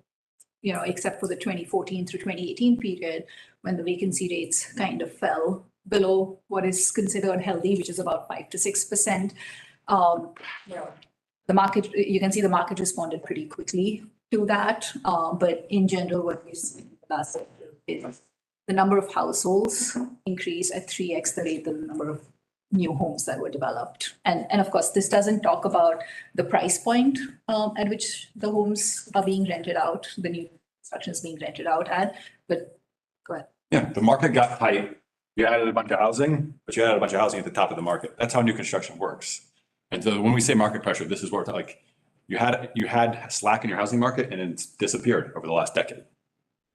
except for the 2014 through 2018 period, when the vacancy rates kind of fell below what is considered healthy, which is about 5 to 6%. The market, you can see the market responded pretty quickly to that. But in general, what we've seen last is the number of households increased at 3x the rate of the number of new homes that were developed. And of course, this doesn't talk about the price point at which the homes are being rented out, the new construction is being rented out at, but go ahead. Yeah, the market got tight. You added a bunch of housing, but you added a bunch of housing at the top of the market. That's how new construction works. And so when we say market pressure, this is what we're like, you had slack in your housing market, and it's disappeared over the last decade.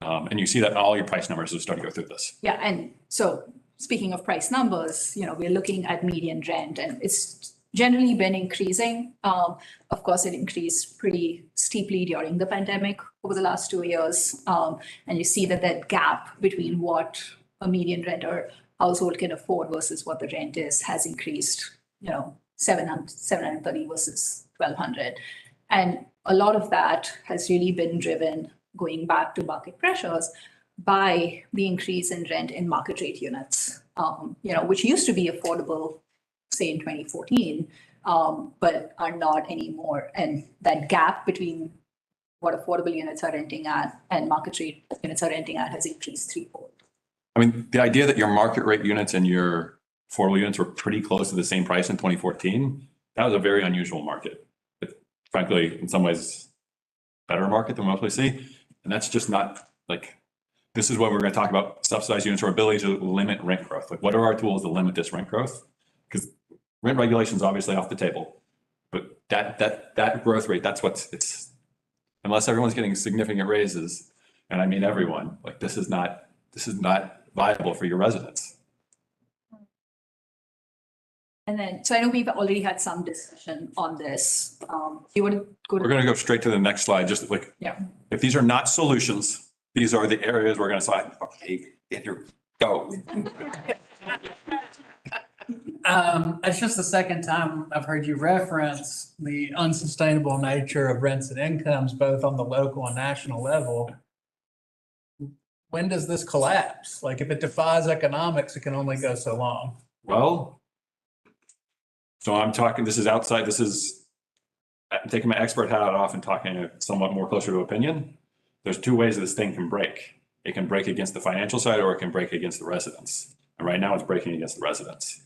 And you see that in all your price numbers are starting to go through this. Yeah, and so speaking of price numbers, we're looking at median rent, and it's generally been increasing. Of course, it increased pretty steeply during the pandemic over the last 2 years. And you see that gap between what a median renter household can afford versus what the rent is has increased, 730 versus 1,200. And a lot of that has really been driven, going back to market pressures, by the increase in rent in market rate units, which used to be affordable, say in 2014, but are not anymore. And that gap between what affordable units are renting at and market rate units are renting at has increased 3-fold. I mean, the idea that your market rate units and your affordable units were pretty close to the same price in 2014, that was a very unusual market. But frankly, in some ways, better market than we mostly see. And that's just not like, this is what we're going to talk about, subsidized units or ability to limit rent growth. Like, what are our tools to limit this rent growth? Because rent regulation is obviously off the table, but that growth rate, that's it's, unless everyone's getting significant raises, and I mean everyone, like this is not viable for your residents. And then, so I know we've already had some discussion on this. You want to go to? We're going to go straight to the next slide. Just like, yeah, if these are not solutions, these are the areas we're gonna say, okay, get your, go. It's just the second time I've heard you reference the unsustainable nature of rents and incomes, both on the local and national level. When does this collapse? Like, if it defies economics, it can only go so long. Well, so I'm talking, this is outside, I'm taking my expert hat off and talking somewhat more closer to opinion. There's two ways this thing can break. It can break against the financial side or it can break against the residents. And right now it's breaking against the residents.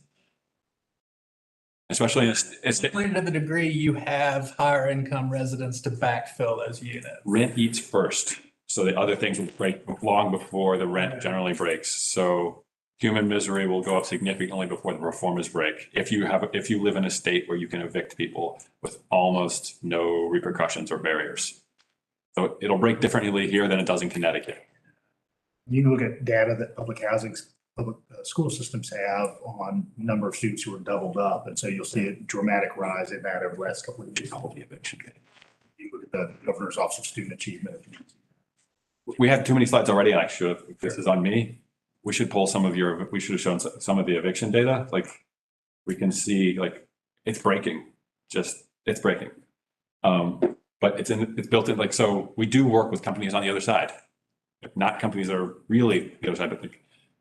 Especially it's Only to the degree you have higher income residents to backfill those units. rent eats first. So the other things will break long before the rent generally breaks. So human misery will go up significantly before the reformers break. If you live in a state where you can evict people with almost no repercussions or barriers. So it'll break differently here than it does in Connecticut. You can look at data that public school systems have on number of students who are doubled up. And so you'll see a dramatic rise in that over the last couple of years. The eviction. You look at the Governor's Office of Student Achievement. We had too many slides already, and I should have, if this is on me, we should pull we should have shown some of the eviction data. Like, we can see, like, it's breaking, it's breaking. But it's built in, like, so we do work with companies on the other side. Not companies that are really the other side, but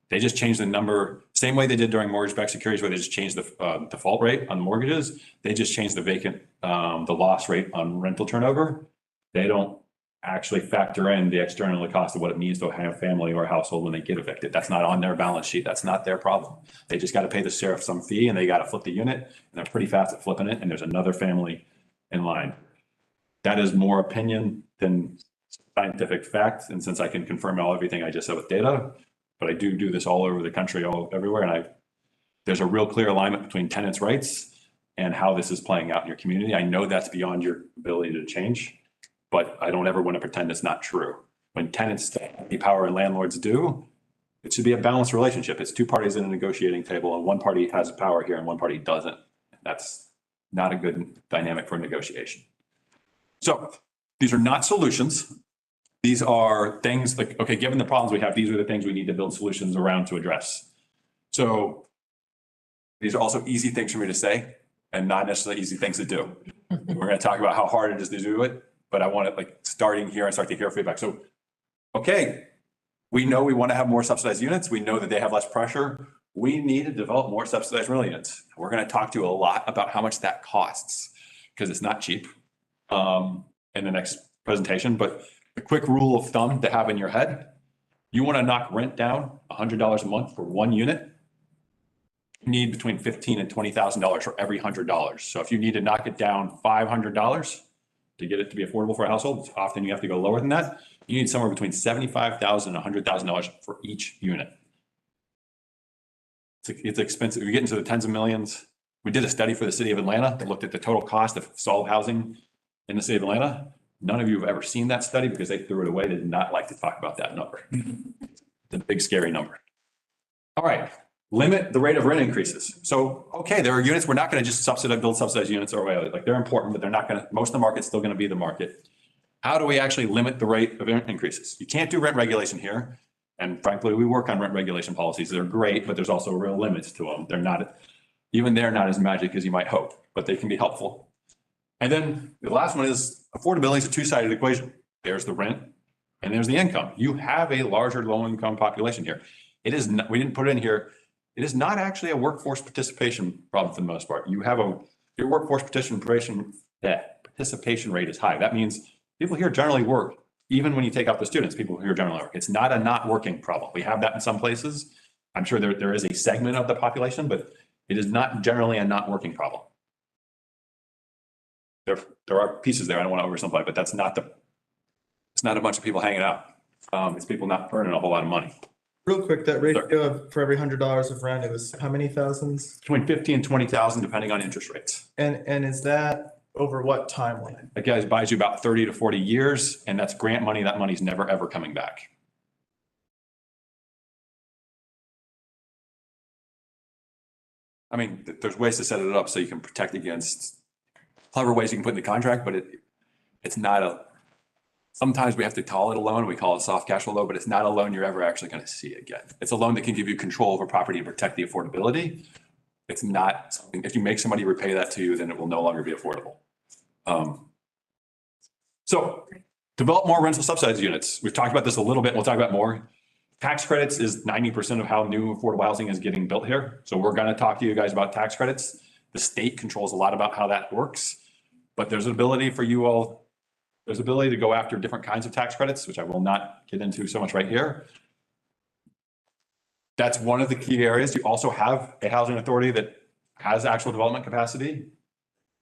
they just changed the number, same way they did during mortgage-backed securities, where they just changed the default rate on mortgages. They just changed the loss rate on rental turnover. They don't actually factor in the external cost of what it means to have a family or a household when they get evicted. That's not on their balance sheet. That's not their problem. They just got to pay the sheriff some fee and they got to flip the unit, and they're pretty fast at flipping it. And there's another family in line. That is more opinion than scientific fact. And since I can confirm everything I just said with data, but I do this all over the country, everywhere. And there's a real clear alignment between tenants' rights and how this is playing out in your community. I know that's beyond your ability to change, but I don't ever want to pretend it's not true. When tenants have the power and landlords do, it should be a balanced relationship. It's two parties in a negotiating table, and one party has power here and one party doesn't. That's not a good dynamic for negotiation. So these are not solutions. These are things like, okay, given the problems we have, these are the things we need to build solutions around to address. So these are also easy things for me to say and not necessarily easy things to do. We're going to talk about how hard it is to do it, but I want to, starting here, I start to hear feedback. So, okay, we know we want to have more subsidized units. We know that they have less pressure. We need to develop more subsidized rental units. We're going to talk to you a lot about how much that costs, because it's not cheap in the next presentation. But a quick rule of thumb to have in your head, you want to knock rent down $100 a month for one unit, you need between $15,000 and $20,000 for every $100. So if you need to knock it down $500 to get it to be affordable for a household, often you have to go lower than that. You need somewhere between $75,000 and $100,000 for each unit. It's expensive. We get into the tens of millions. We did a study for the city of Atlanta that looked at the total cost of solid housing in the city of Atlanta. None of you have ever seen that study because they threw it away. They did not like to talk about that number. It's a big, scary number. All right. Limit the rate of rent increases. So, okay, there are units, we're not going to just build subsidized units or way. Like, they're important, but they're not going to, most of the market's still going to be the market. How do we actually limit the rate of rent increases? You can't do rent regulation here. And frankly, we work on rent regulation policies. They're great, but there's also real limits to them. They're not as magic as you might hope, but they can be helpful. And then the last one is affordability is a two-sided equation. There's the rent and there's the income. You have a larger low-income population here. It is not, we didn't put it in here. It is not actually a workforce participation problem for the most part. You have your workforce participation rate is high. That means people here generally work. Even when you take out the students, people here generally work. It's not a not working problem. We have that in some places. I'm sure there is a segment of the population, but it is not generally a not working problem. There are pieces there. I don't want to oversimplify, but it's not a bunch of people hanging out. It's people not earning a whole lot of money. Real quick, that ratio for every $100 of rent, it was how many thousands? Between 50 and 20,000, depending on interest rates. And is that over what timeline? That guy buys you about 30 to 40 years, and that's grant money. That money's never, ever coming back. I mean, there's ways to set it up so you can protect against clever ways you can put in the contract, but it's not sometimes we have to call it a loan. We call it a soft cash flow loan, but it's not a loan you're ever actually going to see again. It's a loan that can give you control over property and protect the affordability. It's not something, if you make somebody repay that to you, then it will no longer be affordable. So develop more rental subsidized units. We've talked about this a little bit. We'll talk about more. Tax credits is 90% of how new affordable housing is getting built here. So we're going to talk to you guys about tax credits. The state controls a lot about how that works, but there's an ability for you all. There's ability to go after different kinds of tax credits, which I will not get into so much right here. That's one of the key areas. You also have a housing authority that has actual development capacity.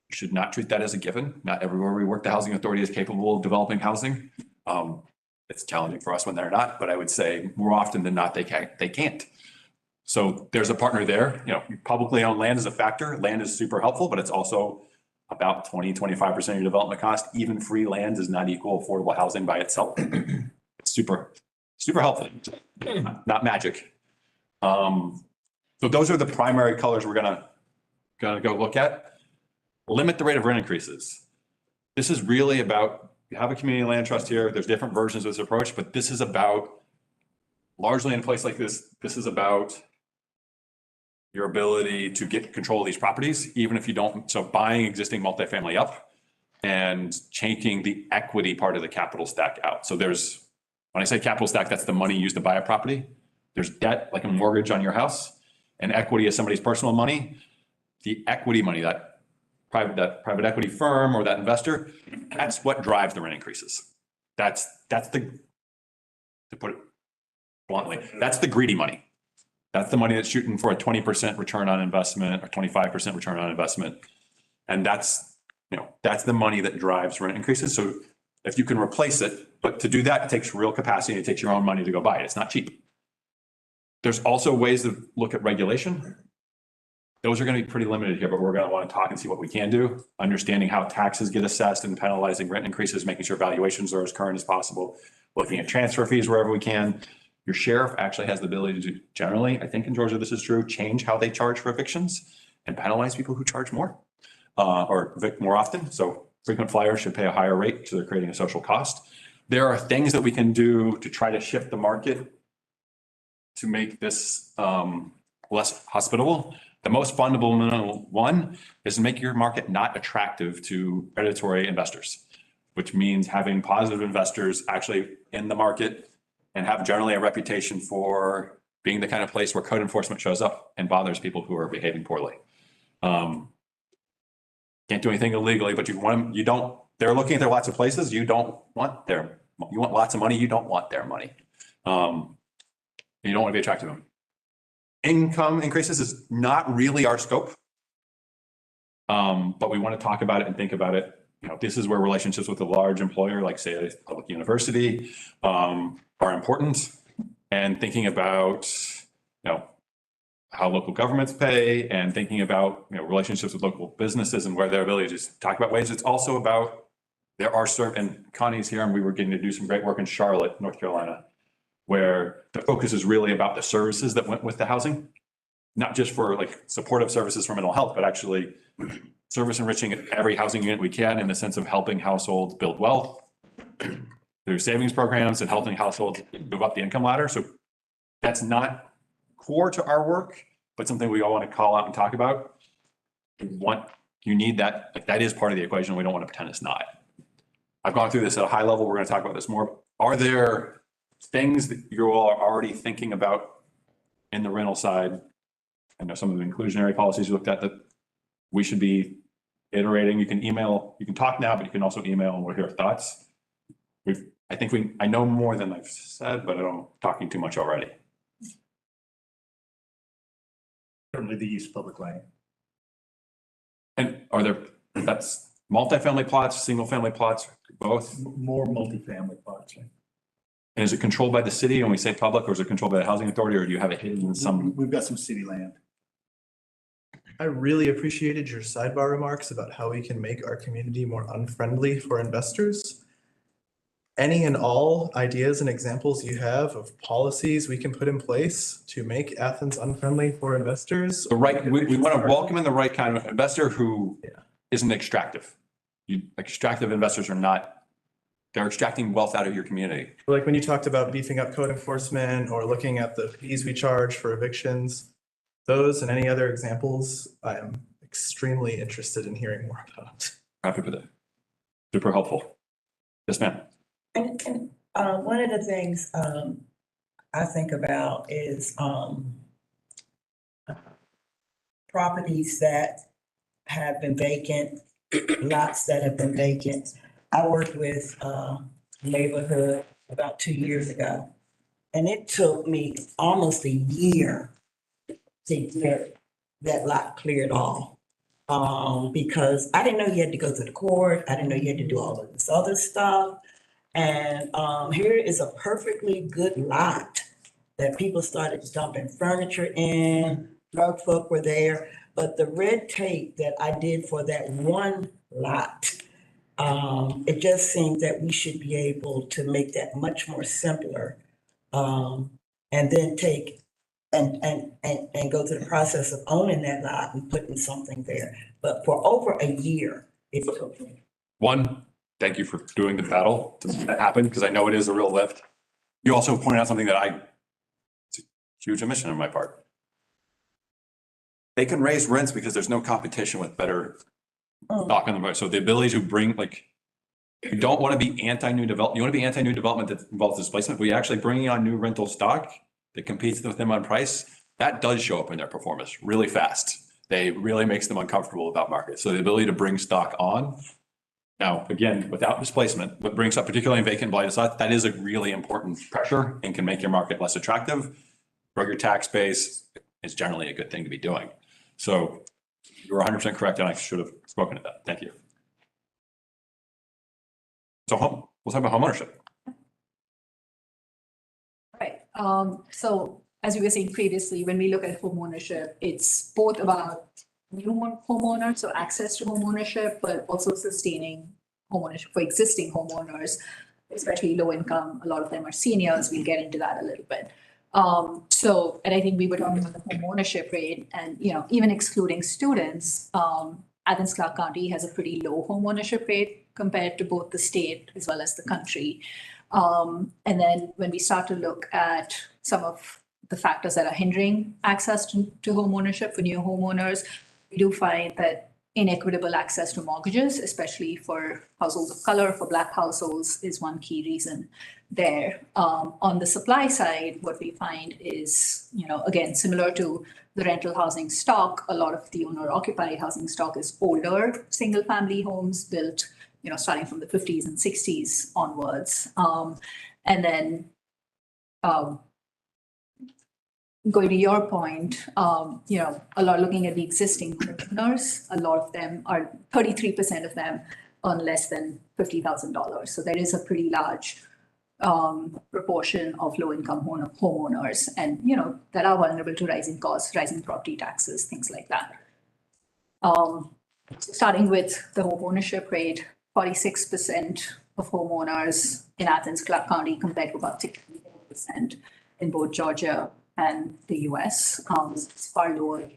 You should not treat that as a given. Not everywhere we work, the housing authority is capable of developing housing. It's challenging for us when they're not, but I would say more often than not, they can't. So there's a partner there. You know, publicly owned land is a factor. Land is super helpful, but it's also about 20–25% of your development cost. Even free land does not equal affordable housing by itself. It's super helpful, not magic. So those are the primary colors we're gonna go look at. Limit the rate of rent increases. This is really about, you have a community land trust here. There's different versions of this approach, but this is about, largely in a place like this, this is about your ability to get control of these properties, even if you don't. So buying existing multifamily up and taking the equity part of the capital stack out. So there's, when I say capital stack, that's the money used to buy a property. There's debt, like a mortgage on your house, and equity is somebody's personal money. The equity money, that private equity firm or that investor, that's what drives the rent increases. That's the, to put it bluntly, that's the greedy money. That's the money that's shooting for a 20% return on investment or 25% return on investment. And that's, you know, that's the money that drives rent increases. So if you can replace it, but to do that, it takes real capacity. It takes your own money to go buy it. It's not cheap. There's also ways to look at regulation. Those are going to be pretty limited here, but we're going to want to talk and see what we can do. Understanding how taxes get assessed and penalizing rent increases, making sure valuations are as current as possible, looking at transfer fees wherever we can. Your sheriff actually has the ability to generally, I think in Georgia this is true, change how they charge for evictions and penalize people who charge more or evict more often. So frequent flyers should pay a higher rate, so they're creating a social cost. There are things that we can do to try to shift the market to make this less hospitable. The most fundamental one is to make your market not attractive to predatory investors, which means having positive investors actually in the market and have generally a reputation for being the kind of place where code enforcement shows up and bothers people who are behaving poorly. Can't do anything illegally, but they're looking at their lots of places. You want lots of money. You don't want their money. You don't want to be attracted to them. Income increases is not really our scope, but we want to talk about it and think about it. You know, this is where relationships with a large employer, like say a public university, are important, and thinking about, you know, how local governments pay and thinking about, you know, relationships with local businesses and where their ability to just talk about ways. It's also about, and Connie's here, and we were getting to do some great work in Charlotte, North Carolina, where the focus is really about the services that went with the housing, not just for like supportive services for mental health, but actually service enriching every housing unit we can in the sense of helping households build wealth through savings programs and helping households move up the income ladder. So that's not core to our work, but something we all want to call out and talk about. You need that, like that is part of the equation. We don't want to pretend it's not. I've gone through this at a high level. We're going to talk about this more. Are there things that you all are already thinking about in the rental side? I know some of the inclusionary policies you looked at that we should be iterating. You can email, you can talk now, but you can also email and we'll hear thoughts. I know more than I've said, but I'm talking too much already. Certainly the use of public land. And that's multifamily plots, single family plots, both? More multifamily plots. And is it controlled by the city when we say public, or is it controlled by the housing authority, or do you have it hidden in some? We've got some city land. I really appreciated your sidebar remarks about how we can make our community more unfriendly for investors. Any and all ideas and examples you have of policies we can put in place to make Athens unfriendly for investors? We want to welcome in the right kind of investor who isn't extractive. Extractive investors are not They're extracting wealth out of your community. Like when you talked about beefing up code enforcement or looking at the fees we charge for evictions, those and any other examples, I am extremely interested in hearing more about. Happy with it. Super helpful. Yes, ma'am. And one of the things I think about is properties that have been vacant, lots that have been vacant. I worked with a neighborhood about 2 years ago, and it took me almost a year to get that lot cleared off. Because I didn't know you had to go to the court. I didn't know you had to do all of this other stuff. And here is a perfectly good lot that people started dumping furniture in, drug folk were there. But the red tape that I did for that one lot, it just seems that we should be able to make that much more simpler. And then take and go through the process of owning that lot and putting something there. But for over a year, it took me. One, thank you for doing the battle to make that happen, because I know it is a real lift. You also pointed out something that it's a huge omission on my part. They can raise rents because there's no competition with better stock on the market. So the ability to bring, like, you don't want to be anti-new development. You want to be anti-new development that involves displacement, but you're actually bringing on new rental stock that competes with them on price. That does show up in their performance really fast. They really makes them uncomfortable about market. So the ability to bring stock on. Now, again, without displacement, what brings up particularly in vacant blighted lots, that is a really important pressure and can make your market less attractive. Grow your tax base is generally a good thing to be doing. So you're 100% correct, and I should have spoken to that. Thank you. So we'll talk about homeownership. Right. So as we were saying previously, when we look at homeownership, it's both about new homeowners, so access to homeownership, but also sustaining homeownership for existing homeowners, especially low income. A lot of them are seniors. We'll get into that a little bit. And I think we were talking about the homeownership rate, and even excluding students, Athens-Clarke County has a pretty low homeownership rate compared to both the state as well as the country. And then when we start to look at some of the factors that are hindering access to homeownership for new homeowners, we do find that inequitable access to mortgages, especially for households of color, for Black households, is one key reason there. On the supply side, what we find is, again, similar to the rental housing stock, a lot of the owner-occupied housing stock is older single-family homes built, starting from the 50s and 60s onwards. And then going to your point, a lot looking at the existing homeowners, a lot of them are 33% of them earn less than $50,000. So there is a pretty large proportion of low-income homeowners, and that are vulnerable to rising costs, rising property taxes, things like that. Starting with the homeownership rate, 46% of homeowners in Athens-Clarke County compared to about 64% in both Georgia and the US. It's far lower.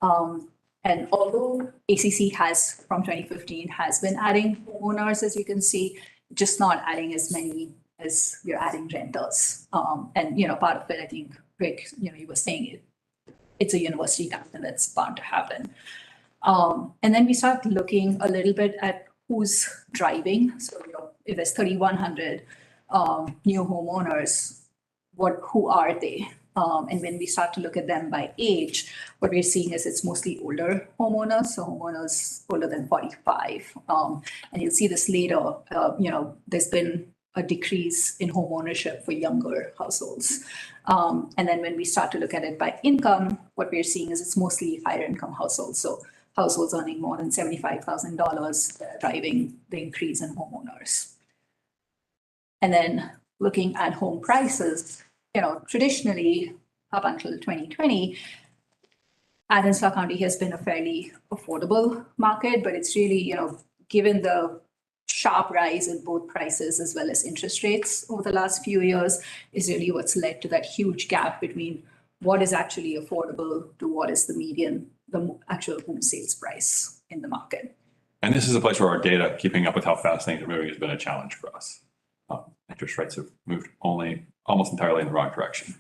And although ACC has, from 2015, has been adding homeowners, as you can see, just not adding as many as you're adding renters. And part of it, I think, Rick, you were saying it's a university town, and that's bound to happen. And then we start looking a little bit at who's driving. So if there's 3,100 new homeowners, who are they? And when we start to look at them by age, what we're seeing is it's mostly older homeowners, so homeowners older than 45. And you'll see this later, there's been a decrease in homeownership for younger households. And then when we start to look at it by income, what we're seeing is it's mostly higher income households. So households earning more than $75,000 driving the increase in homeowners. And then looking at home prices, traditionally up until 2020, Athens-Clarke County has been a fairly affordable market, but it's really, given the sharp rise in both prices as well as interest rates over the last few years, is really what's led to that huge gap between what is actually affordable to what is the median, the actual home sales price in the market. And this is a place where our data, keeping up with how fast things are moving, has been a challenge for us. Interest rates have moved almost entirely in the wrong direction.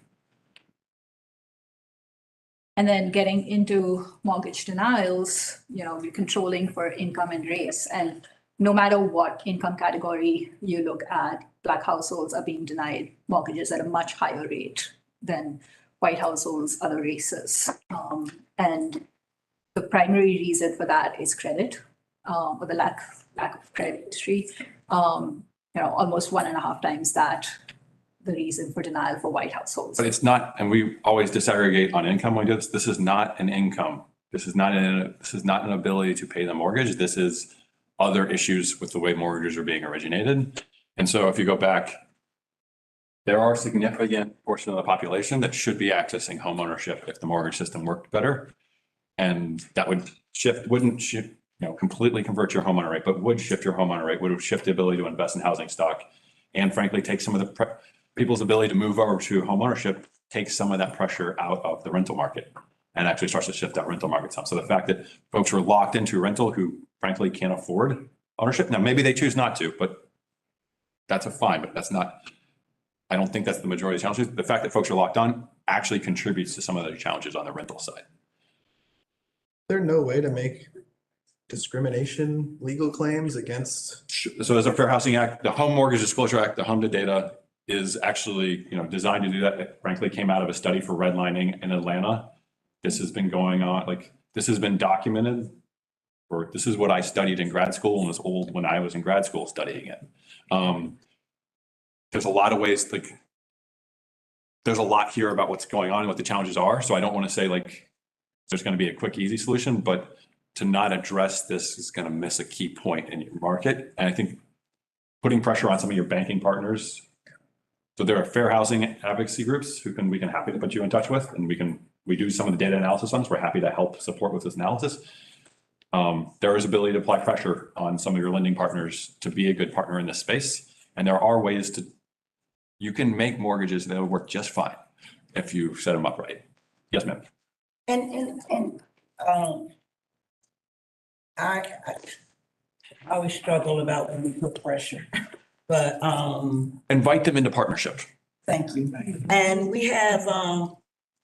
And then getting into mortgage denials, you're controlling for income and race. And no matter what income category you look at, Black households are being denied mortgages at a much higher rate than white households, other races. And the primary reason for that is credit, or the lack of credit history. Almost 1.5 times that the reason for denial for white households. But it's not, and we always disaggregate on income when we do this. This is not an income. This is not an ability to pay the mortgage. This is other issues with the way mortgages are being originated. And so if you go back, there are significant portion of the population that should be accessing homeownership if the mortgage system worked better. And that wouldn't shift, completely convert your homeowner rate, but would shift your homeowner rate, would shift the ability to invest in housing stock, and frankly, take some of the people's ability to move over to homeownership, takes some of that pressure out of the rental market and actually starts to shift that rental market some. So the fact that folks are locked into rental who frankly can't afford ownership. Now, maybe they choose not to, but that's fine, but that's not, I don't think that's the majority of the challenges. The fact that folks are locked on actually contributes to some of the challenges on the rental side. Is there no way to make discrimination legal claims against? So there's a Fair Housing Act, the Home Mortgage Disclosure Act, the HMDA data is actually, designed to do that. It frankly came out of a study for redlining in Atlanta. This has been going on, this has been documented, or this is what I studied in grad school and was old when I was in grad school studying it. There's a lot of ways, there's a lot here about what's going on and what the challenges are. So I don't want to say there's going to be a quick, easy solution, but to not address this is going to miss a key point in your market. And I think putting pressure on some of your banking partners. So there are fair housing advocacy groups we can happy to put you in touch with, and we do some of the data analysis on this. We're happy to help support with this analysis. There is ability to apply pressure on some of your lending partners to be a good partner in this space. And there are ways you can make mortgages that will work just fine if you set them up right. Yes, ma'am. I always struggle about when we put pressure, but invite them into partnership. Thank you. And we have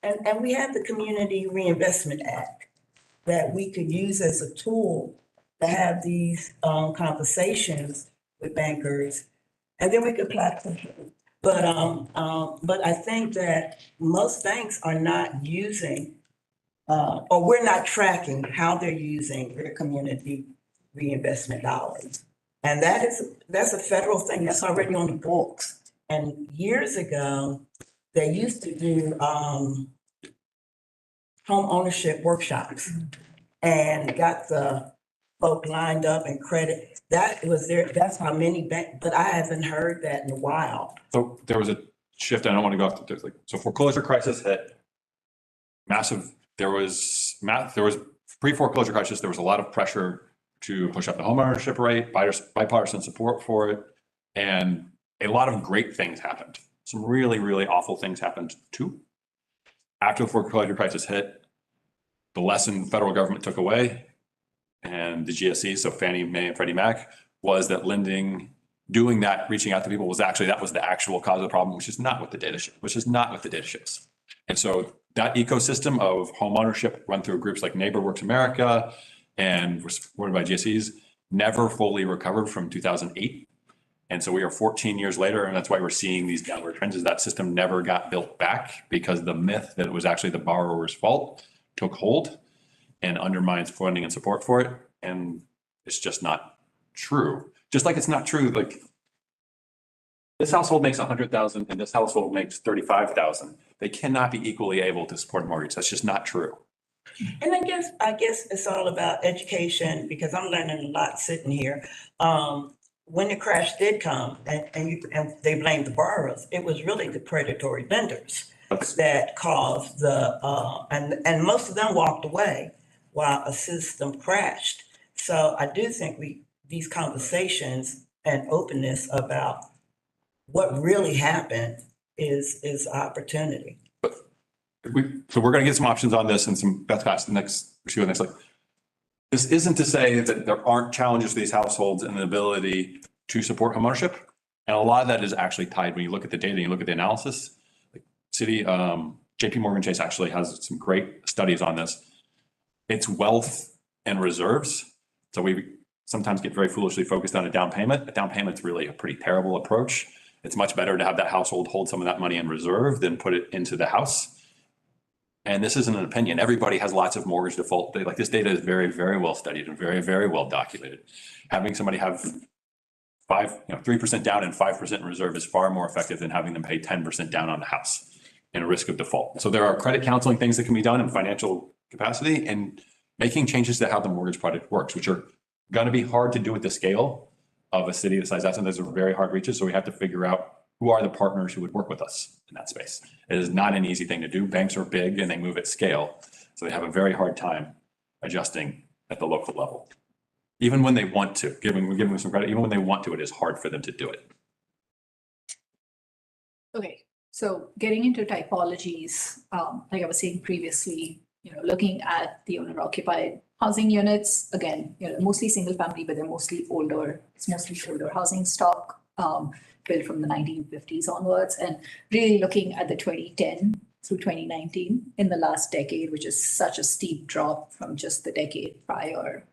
and we have the Community Reinvestment Act that we could use as a tool to have these conversations with bankers, and then we could apply pressure. But I think that most banks are not using, or we're not tracking how they're using their community reinvestment dollars. And that's a federal thing that's already on the books. And years ago, they used to do home ownership workshops and got the folk lined up and credit. That's how many but I haven't heard that in a while. So there was a shift. I don't want to go off the, so foreclosure crisis hit massive. There was pre-foreclosure crisis. There was a lot of pressure to push up the homeownership rate, bipartisan support for it. And a lot of great things happened. Some really, really awful things happened too. After the foreclosure crisis hit, the lesson the federal government took away and the GSEs, so Fannie Mae and Freddie Mac, was that lending, doing that, reaching out to people that was the actual cause of the problem, which is not what the data shows. And so that ecosystem of homeownership run through groups like NeighborWorks America and was supported by GSEs never fully recovered from 2008. And so we are 14 years later, and that's why we're seeing these downward trends, is that system never got built back because the myth that it was actually the borrower's fault took hold and undermines funding and support for it. And it's just not true. Just like it's not true, like this household makes 100,000 and this household makes 35,000. They cannot be equally able to support a mortgage. That's just not true. And I guess it's all about education, because I'm learning a lot sitting here. When the crash did come and they blamed the borrowers, it was really the predatory lenders that caused and most of them walked away while a system crashed. So I do think these conversations and openness about what really happened is opportunity. So we're going to get some options on this and some best practice next. This isn't to say that there aren't challenges for these households and the ability to support homeownership. And a lot of that is actually tied when you look at the data, and you look at the analysis. Like City, JP Morgan Chase actually has some great studies on this. It's wealth and reserves. So we sometimes get very foolishly focused on a down payment. A down payment's really a pretty terrible approach. It's much better to have that household hold some of that money in reserve than put it into the house. And this isn't an opinion. Everybody has lots of mortgage default. Like this data is very, very well studied and very, very well documented. Having somebody have 3% down and 5% in reserve is far more effective than having them pay 10% down on the house in a risk of default. So there are credit counseling things that can be done in financial capacity and making changes to how the mortgage product works, which are going to be hard to do at the scale of a city the size Athens. Those are very hard reaches. So we have to figure out who are the partners who would work with us in that space. It is not an easy thing to do. Banks are big and they move at scale. So they have a very hard time adjusting at the local level. Even when they want to, we're giving them some credit, even when they want to, it is hard for them to do it. Okay, so getting into typologies, like I was saying previously, looking at the owner occupied housing units, again, mostly single family, but they're mostly older. It's mostly older housing stock, built from the 1950s onwards, and really looking at the 2010 through 2019 in the last decade, which is such a steep drop from just the decade prior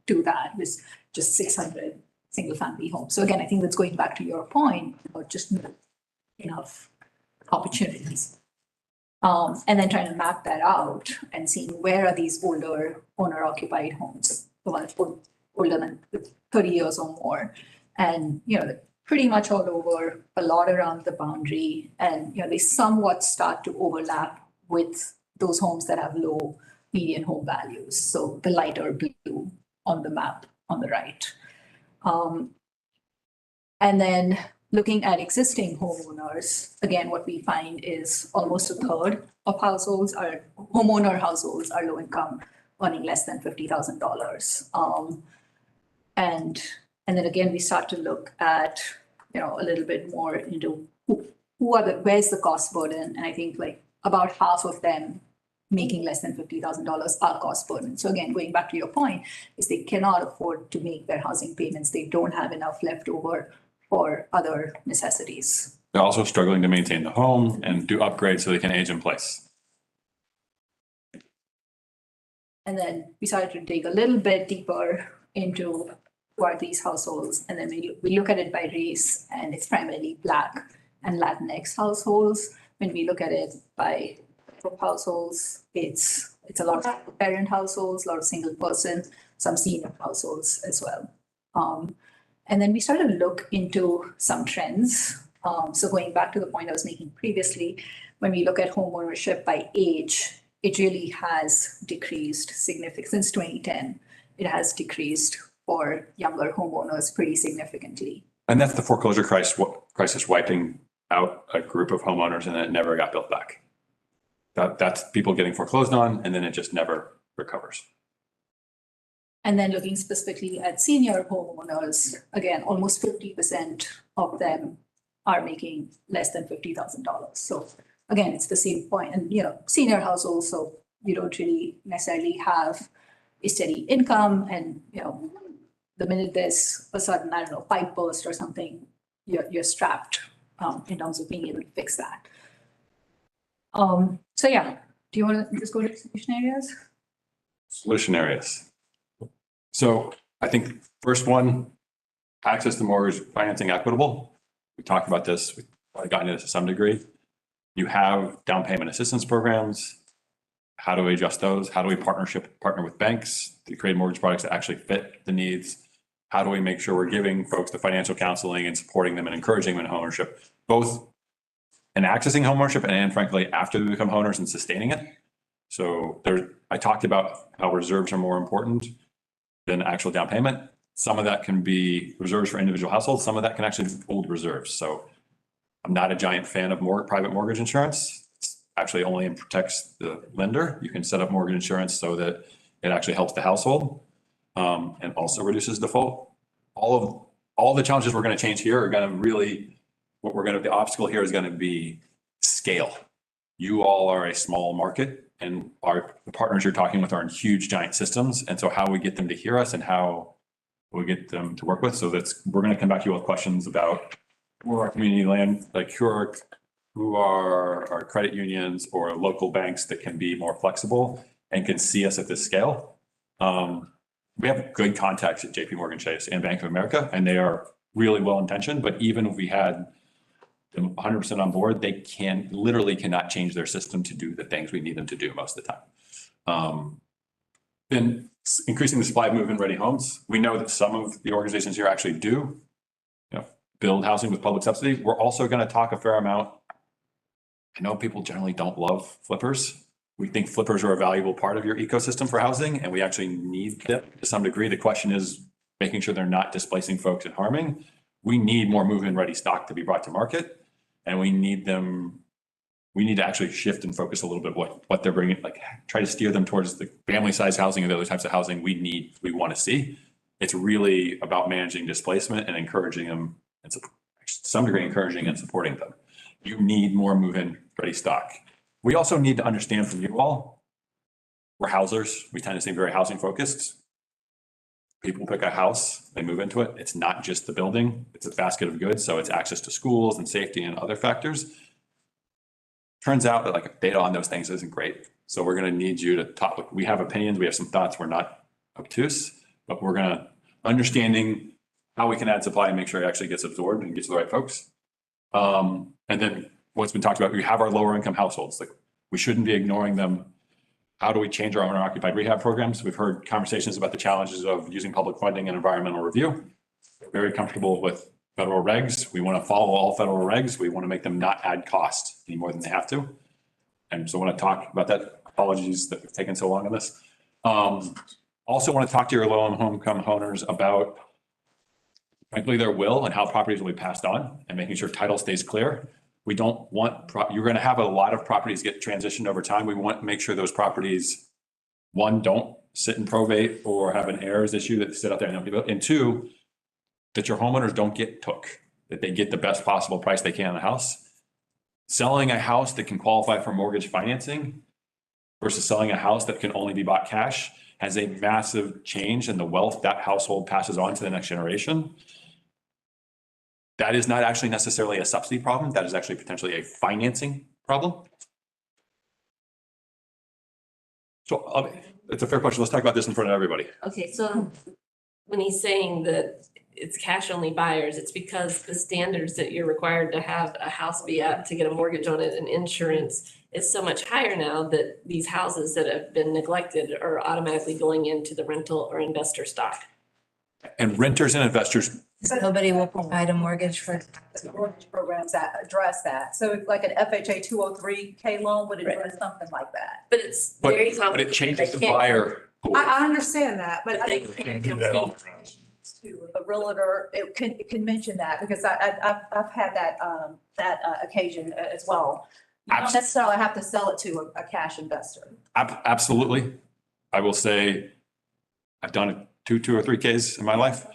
to that, was just 600 single family homes. So again, I think that's going back to your point about just not enough opportunities. And then trying to map that out and seeing where are these older owner occupied homes, the ones older than 30 years or more. And, pretty much all over, a lot around the boundary, and they somewhat start to overlap with those homes that have low median home values. So the lighter blue on the map on the right. And then looking at existing homeowners, again, what we find is almost a third of households are homeowner households are low income, earning less than $50,000. And then again, we start to look at, a little bit more into where's the cost burden? And I think like about half of them making less than $50,000 are cost burden. So again, going back to your point, is they cannot afford to make their housing payments. They don't have enough left over for other necessities. They're also struggling to maintain the home and do upgrades so they can age in place. And then we started to dig a little bit deeper into who are these households. And then we look at it by race, and it's primarily Black and Latinx households. When we look at it by households, it's a lot of parent households, a lot of single person, some senior households as well. And then we started to look into some trends. So going back to the point I was making previously, when we look at home ownership by age, it really has decreased significantly. Since 2010, it has decreased for younger homeowners pretty significantly. And that's the foreclosure crisis wiping out a group of homeowners, and then it never got built back. That's people getting foreclosed on, and then it just never recovers. And then looking specifically at senior homeowners, again, almost 50% of them are making less than $50,000. So again, it's the same point. And, senior households, so you don't really necessarily have a steady income. And, the minute there's a sudden, pipe burst or something, you're strapped in terms of being able to fix that. So yeah, do you want to just go to solution areas? Solution areas. So I think first one, access to mortgage financing equitable. We talked about this, we've probably gotten into this to some degree. You have down payment assistance programs. How do we adjust those? How do we partner with banks to create mortgage products that actually fit the needs? How do we make sure we're giving folks the financial counseling and supporting them and encouraging them in homeownership, both in accessing homeownership and frankly, after they become homeowners and sustaining it? So I talked about how reserves are more important than actual down payment. Some of that can be reserves for individual households. Some of that can actually be old reserves. So I'm not a giant fan of private mortgage insurance. It's actually only protects the lender. You can set up mortgage insurance so that it actually helps the household and also reduces default. All the challenges we're going to change here are going to really, the obstacle here is going to be scale. You all are a small market And the partners you're talking with are in huge giant systems. And so how we get them to hear us and how we get them to work with. So we're going to come back to you with questions about who are our community land, like who are our credit unions or local banks that can be more flexible and can see us at this scale. We have good contacts at JP Morgan Chase and Bank of America, and they are really well intentioned. But even if we had them 100% on board, they literally cannot change their system to do the things we need them to do most of the time. Then increasing the supply of move-in ready homes. We know that some of the organizations here actually do, build housing with public subsidy. We're also going to talk a fair amount. I know people generally don't love flippers. We think flippers are a valuable part of your ecosystem for housing, and we actually need them to some degree. The question is making sure they're not displacing folks and harming. We need more move-in ready stock to be brought to market, and we need to actually shift and focus a little bit what they're bringing, like try to steer them towards the family size housing and the other types of housing we want to see. It's really about managing displacement and encouraging them, and to some degree encouraging and supporting them. You need more move-in ready stock. We also need to understand from you all, we're housers. We tend to seem very housing focused. People pick a house, they move into it. It's not just the building, it's a basket of goods. So it's access to schools and safety and other factors. Turns out that like data on those things isn't great. So we're going to need you to talk. We have opinions, we have some thoughts. We're not obtuse, but we're going to understanding how we can add supply and make sure it actually gets absorbed and gets to the right folks. And then what's been talked about, we have our lower income households. Like we shouldn't be ignoring them. How do we change our owner occupied rehab programs? We've heard conversations about the challenges of using public funding and environmental review. We're very comfortable with federal regs. We want to follow all federal regs. We want to make them not add cost any more than they have to. And so I want to talk about that. Apologies that we've taken so long on this. Also want to talk to your low income owners about frankly their will and how properties will be passed on and making sure title stays clear. We don't want, you're going to have a lot of properties get transitioned over time. We want to make sure those properties, one, don't sit in probate or have an heirs issue that sit out there and don't be built. And two, that your homeowners don't get took, that they get the best possible price they can on the house. Selling a house that can qualify for mortgage financing versus selling a house that can only be bought cash has a massive change in the wealth that household passes on to the next generation. That is not actually necessarily a subsidy problem. That is actually potentially a financing problem. So it's a fair question. Let's talk about this in front of everybody. Okay, so when he's saying that it's cash only buyers, it's because the standards that you're required to have a house be at to get a mortgage on it and insurance is so much higher now that these houses that have been neglected are automatically going into the rental or investor stock. And renters and investors. Nobody will provide a mortgage for. Mortgage programs that address that. So like an FHA 203K loan would address something like that. But it's very But complicated. it changes the buyer pool. I understand that, but I They think can't do that all. the realtor, it can mention that because I've had that occasion as well. You don't necessarily have to sell it to a cash investor. Absolutely. I will say I've done two or three Ks in my life.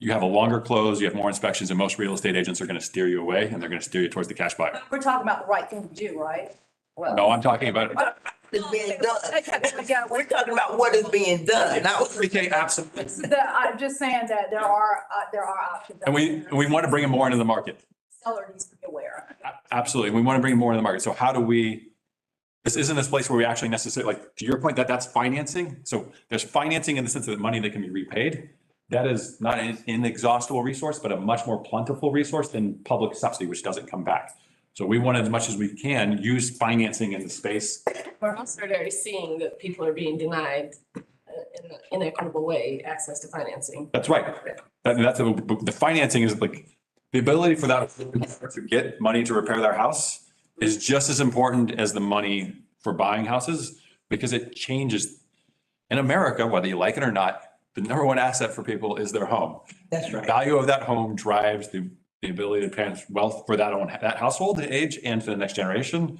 You have a longer close, you have more inspections, and most real estate agents are going to steer you away and they're going to steer you towards the cash buyer. We're talking about the right thing to do, right? Well, No, I'm talking about It's being done. We're talking about what is being done, not what. 3K, absolutely. I'm just saying that there are options. And we want to bring them more into the market. Seller needs to be aware. Absolutely. We want to bring more into the market. So how do we, this isn't this place where we actually necessarily, like to your point, that's financing. So there's financing in the sense of the money that can be repaid. That is not an inexhaustible resource, but a much more plentiful resource than public subsidy, which doesn't come back. So we want, as much as we can, use financing in the space. We're also already seeing that people are being denied in an inequitable way access to financing. That's right. The financing is like the ability for that to get money to repair their house is just as important as the money for buying houses, because it changes. In America, whether you like it or not, the number one asset for people is their home. That's right. The value of that home drives the ability to pass wealth for that household to age and to the next generation.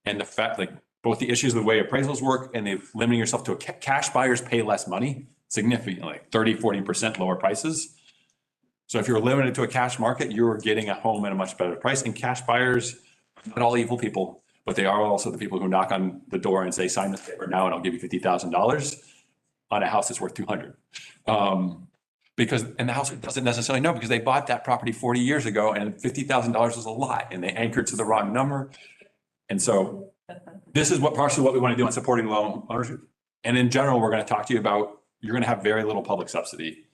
And the fact, like both the issues of the way appraisals work and the limiting yourself to cash buyers pay less money significantly, 30-40% lower prices. So if you're limited to a cash market, you're getting a home at a much better price. And cash buyers, not all evil people, but they are also the people who knock on the door and say, sign this paper now and I'll give you $50,000 on a house that's worth 200. And the house doesn't necessarily know because they bought that property 40 years ago and $50,000 was a lot and they anchored to the wrong number. And so this is partially what we want to do on supporting loan ownership. And in general, we're going to talk to you about, you're going to have very little public subsidy.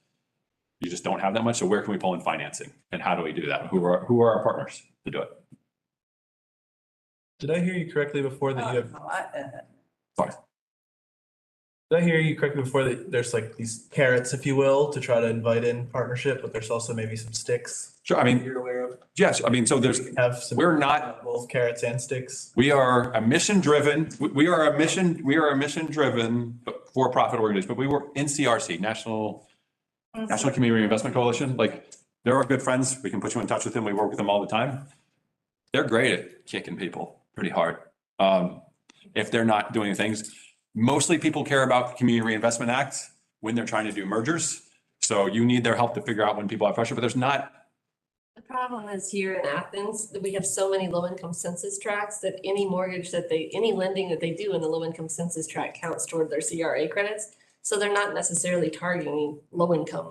You just don't have that much. So where can we pull in financing and how do we do that? Who are our partners to do it? Did I hear you correctly before that you have, Sorry. did I hear you correctly before that there's like these carrots, if you will, to try to invite in partnership, but there's also maybe some sticks? Sure. I mean, You're aware of? yes. I mean, so we're not, both carrots and sticks. we are a mission driven, we are a mission driven for-profit organization, but we work in CRC, National Community Reinvestment Coalition. Like, they're our good friends. We can put you in touch with them. We work with them all the time. They're great at kicking people pretty hard. If they're not doing things, mostly people care about the Community Reinvestment Act when they're trying to do mergers. So you need their help to figure out when people have pressure, but there's not. The problem is here in Athens, that we have so many low-income census tracts that any any lending that they do in the low-income census tract counts toward their CRA credits. So they're not necessarily targeting low-income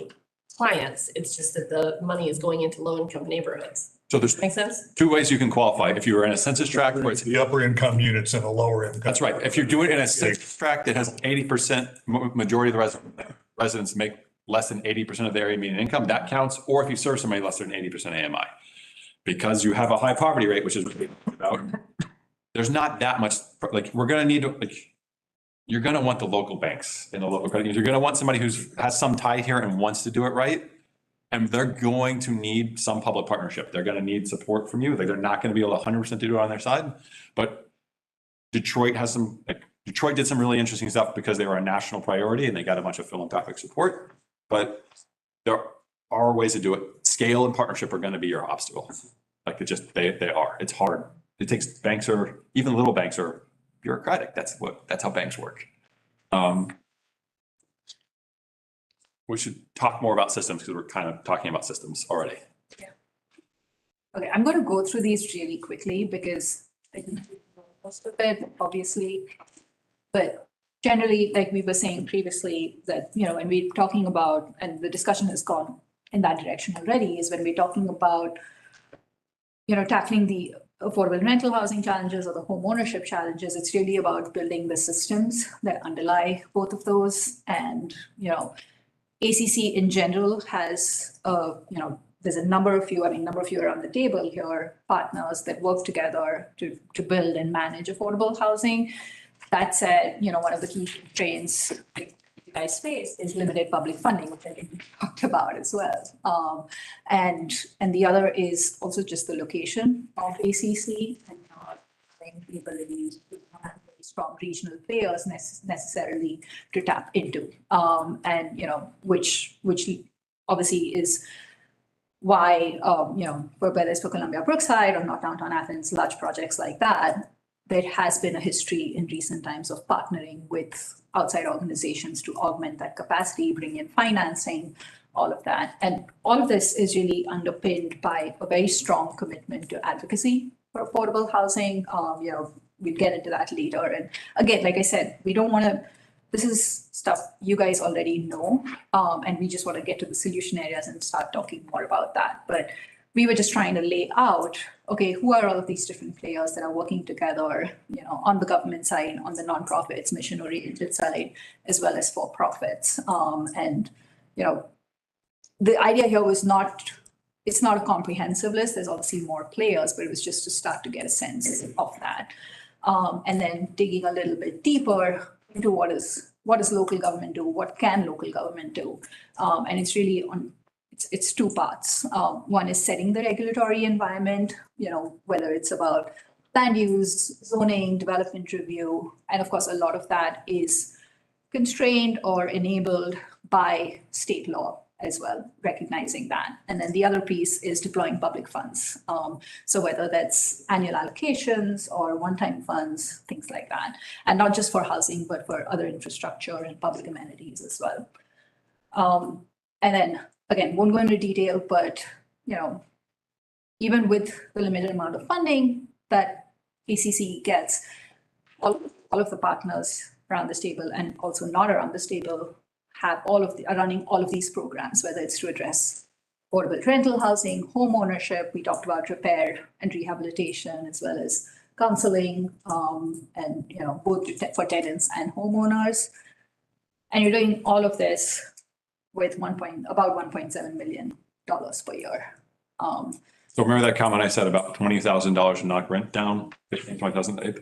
clients. It's just that the money is going into low-income neighborhoods. So there's Make sense? two ways you can qualify. If you were in a census tract where it's The upper income units and the lower income. That's right. If you do it in a census tract that has 80%, majority of the residents make less than 80% of their area median income, that counts. Or if you serve somebody less than 80% AMI, because you have a high poverty rate, which is what we talked about, there's not that much, like, we're going to need, like, you're going to want the local banks and the local credit unions. You're going to want somebody has some tie here and wants to do it right. And they're going to need some public partnership. They're going to need support from you. They're not going to be able to 100% do it on their side. But Detroit did some really interesting stuff because they were a national priority and they got a bunch of philanthropic support. But there are ways to do it. Scale and partnership are going to be your obstacle. Like, they are. It's hard. It takes even little banks are bureaucratic. That's how banks work. We should talk more about systems because we're kind of talking about systems already. Yeah. Okay, I'm going to go through these really quickly because I think most of it, obviously, but generally, like we were saying previously, that, when we're talking about, and the discussion has gone in that direction already, is when we're talking about, tackling the affordable rental housing challenges or the home ownership challenges, it's really about building the systems that underlie both of those. And, ACC in general has, there's a number of you around the table here, partners that work together to build and manage affordable housing. That said, one of the key constraints you guys face is limited public funding, which I think we talked about as well. And the other is also just the location of ACC and not having the ability to have strong regional players necessarily to tap into. Which obviously is why, whether it's for Columbia Brookside or not downtown Athens, large projects like that, there has been a history in recent times of partnering with outside organizations to augment that capacity, bring in financing, all of that. And all of this is really underpinned by a very strong commitment to advocacy for affordable housing. We'll get into that later. And again, like I said, this is stuff you guys already know, and we just want to get to the solution areas and start talking more about that. But we were just trying to lay out, okay, who are all of these different players that are working together, on the government side, on the nonprofits, mission-oriented side, as well as for-profits. The idea here was it's not a comprehensive list. There's obviously more players, but it was just to start to get a sense of that. And then digging a little bit deeper into what does local government do? What can local government do? And it's really it's two parts. One is setting the regulatory environment, whether it's about land use, zoning, development review. And of course, a lot of that is constrained or enabled by state law as well, recognizing that. And then the other piece is deploying public funds. So whether that's annual allocations or one-time funds, things like that. And not just for housing, but for other infrastructure and public amenities as well. And then, again, won't go into detail, but, even with the limited amount of funding that ACC gets all of the partners around this table and also not around this table are running all of these programs, whether it's to address affordable rental housing, home ownership. We talked about repair and rehabilitation, as well as counseling, and, both for tenants and homeowners. And you're doing all of this with about $1.7 million per year. So remember that comment I said about $20,000 to knock rent down, 20,000?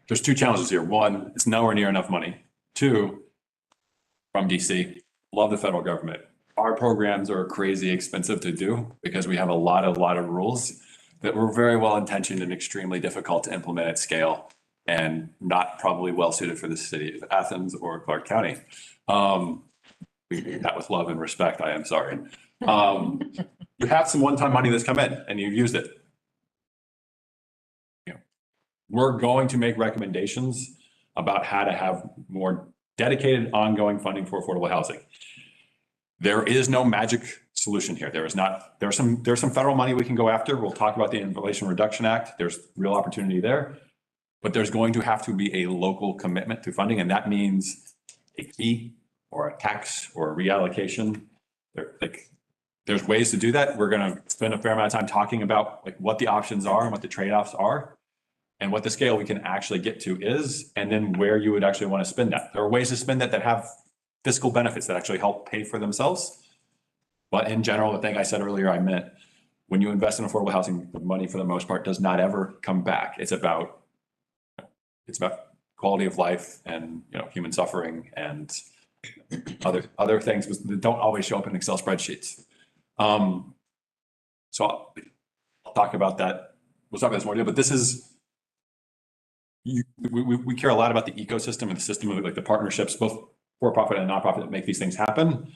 There's two challenges here. One, it's nowhere near enough money. Two, from DC, love the federal government. Our programs are crazy expensive to do because we have a lot of rules that were very well intentioned and extremely difficult to implement at scale and not probably well suited for the city of Athens or Clarke County. We do that with love and respect. I am sorry. You have some one-time money that's come in and you've used it. We're going to make recommendations about how to have more dedicated ongoing funding for affordable housing. There is no magic solution here. There's some federal money we can go after. We'll talk about the Inflation Reduction Act. There's real opportunity there, but there's going to have to be a local commitment to funding. And that means a fee or a tax or a reallocation. There's ways to do that. We're going to spend a fair amount of time talking about what the options are and what the trade-offs are and what the scale we can actually get to is, and then where you would actually want to spend that. There are ways to spend that have fiscal benefits that actually help pay for themselves. But in general, the thing I said earlier, I meant when you invest in affordable housing, the money for the most part does not ever come back. It's about quality of life and human suffering and other things that don't always show up in Excel spreadsheets. So I'll talk about that. We'll talk about this more, but this is, we care a lot about the ecosystem and the system of the partnerships, both for-profit and nonprofit, that make these things happen.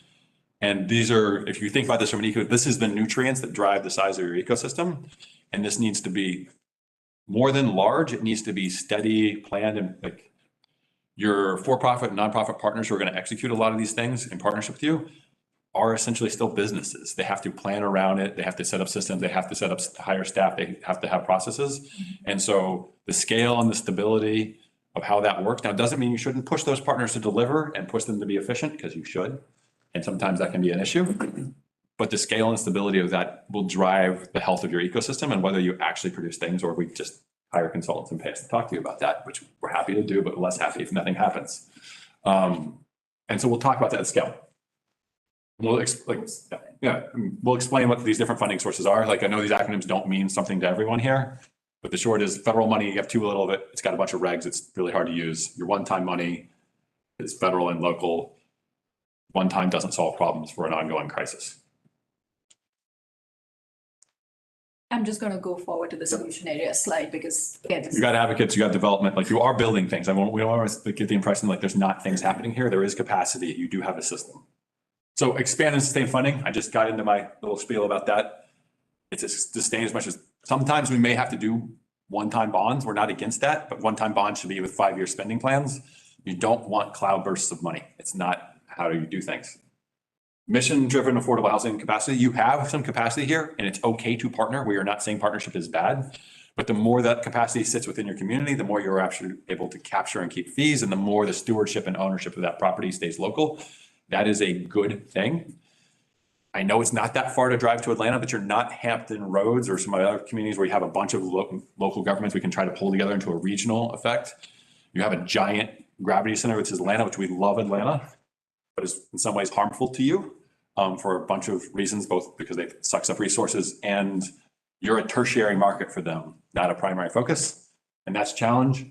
And these are, if you think about this from an this is the nutrients that drive the size of your ecosystem. And this needs to be more than large. It needs to be steady, planned, and your for-profit and nonprofit partners who are going to execute a lot of these things in partnership with you are essentially still businesses. They have to plan around it. They have to set up systems. They have to set up hire staff. They have to have processes. And so the scale and the stability of how that works now doesn't mean you shouldn't push those partners to deliver and push them to be efficient, because you should. And sometimes that can be an issue. But the scale and stability of that will drive the health of your ecosystem and whether you actually produce things or we just hire consultants and pay us to talk to you about that, which we're happy to do, but less happy if nothing happens. And so we'll talk about that at scale. We'll explain what these different funding sources are. I know these acronyms don't mean something to everyone here, but the short is federal money, you have too little of it. It's got a bunch of regs. It's really hard to use. Your one-time money is federal and local. One time doesn't solve problems for an ongoing crisis. I'm just going to go forward to the solution area slide because again, you got advocates, you got development, you are building things. We don't always get the impression there's not things happening here. There is capacity. You do have a system. So expand and sustain funding. I just got into my little spiel about that. It's a sustain as much as sometimes we may have to do one-time bonds. We're not against that, but one-time bonds should be with 5-year spending plans. You don't want cloud bursts of money. It's not how do you do things. Mission-driven affordable housing capacity. You have some capacity here and it's okay to partner. We are not saying partnership is bad, but the more that capacity sits within your community, the more you're actually able to capture and keep fees, and the more the stewardship and ownership of that property stays local. That is a good thing. I know it's not that far to drive to Atlanta, but you're not Hampton Roads or some other communities where you have a bunch of local governments we can try to pull together into a regional effect. You have a giant gravity center, which is Atlanta, which we love Atlanta, but is in some ways harmful to you for a bunch of reasons, both because it sucks up resources and you're a tertiary market for them, not a primary focus. And that's a challenge.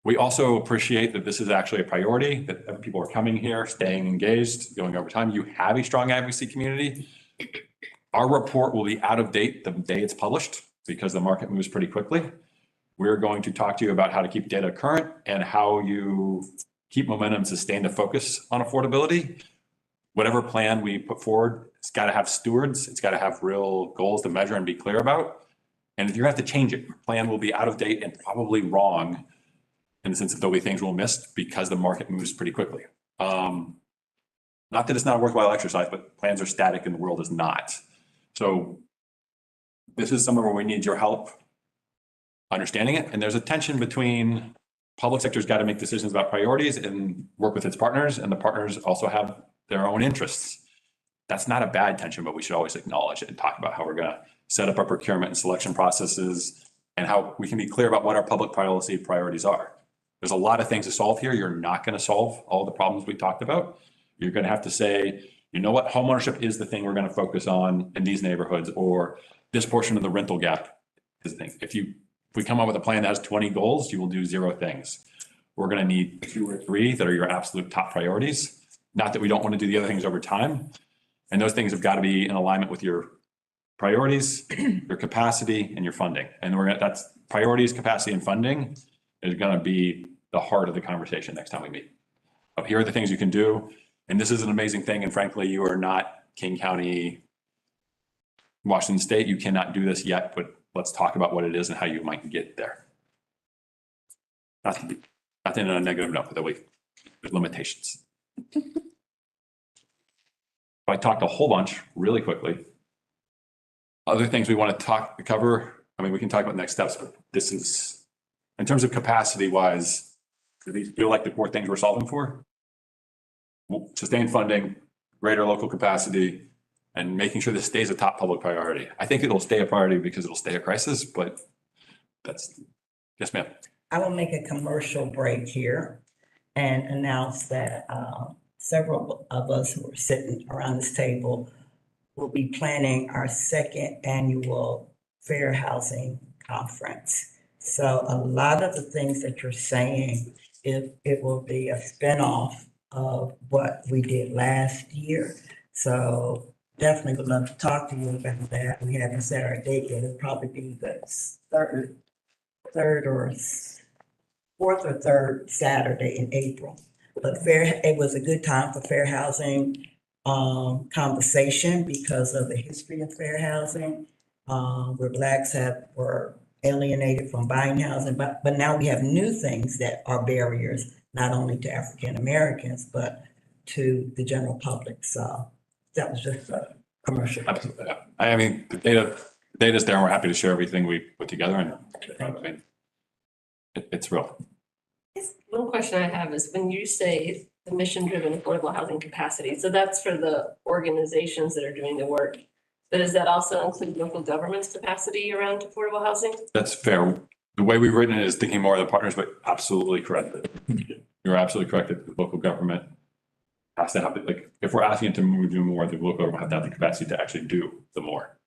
We also appreciate that this is actually a priority, that people are coming here, staying engaged, going over time. You have a strong advocacy community. Our report will be out of date the day it's published because the market moves pretty quickly. We're going to talk to you about how to keep data current and how you keep momentum, sustain the focus on affordability. Whatever plan we put forward, it's got to have stewards. It's got to have real goals to measure and be clear about. And if you're going to have to change it, your plan will be out of date and probably wrong, in the sense that there'll be things we'll miss because the market moves pretty quickly. Not that it's not a worthwhile exercise, but plans are static and the world is not. So this is somewhere where we need your help. understanding it. And there's a tension between public sector's got to make decisions about priorities and work with its partners, and the partners also have their own interests. That's not a bad tension, but we should always acknowledge it and talk about how we're going to set up our procurement and selection processes and how we can be clear about what our public policy priorities are. There's a lot of things to solve here. You're not going to solve all the problems we talked about. You're going to have to say, you know what, homeownership is the thing we're going to focus on in these neighborhoods, or this portion of the rental gap is the thing. If we come up with a plan that has 20 goals, you will do 0 things. We're going to need 2 or 3 that are your absolute top priorities. Not that we don't want to do the other things over time. And those things have got to be in alignment with your priorities, your capacity, and your funding. And that's priorities, capacity, and funding is going to be the heart of the conversation next time we meet. Here are the things you can do. And this is an amazing thing. And frankly, you are not King County, Washington State. You cannot do this yet, but let's talk about what it is and how you might get there. Not in a negative note, but with limitations. I talked a whole bunch really quickly. Other things we want to cover. I mean, we can talk about next steps, but this is, in terms of capacity wise, do these feel like the core things we're solving for? Sustained funding, greater local capacity, and making sure this stays a top public priority. I think it'll stay a priority because it'll stay a crisis, but that's, yes, ma'am. I will make a commercial break here and announce that several of us who are sitting around this table will be planning our 2nd annual Fair Housing Conference. So a lot of the things that you're saying, it will be a spinoff of what we did last year. So definitely would love to talk to you about that. We haven't set our date yet. It'll probably be the fourth or third Saturday in April. But it was a good time for fair housing conversation because of the history of fair housing, where Blacks were alienated from buying housing, but now we have new things that are barriers, not only to African Americans, but to the general public. So that was just a commercial. Absolutely. I mean, the data's there, and we're happy to share everything we put together. And I mean, it's real. One question I have is when you say the mission-driven affordable housing capacity, so that's for the organizations that are doing the work. But does that also include local government's capacity around affordable housing? That's fair. The way we've written it is thinking more of the partners, but absolutely correct. You're absolutely correct that the local government has to have, like, if we're asking it to do more, the local government have to have the capacity to actually do the more.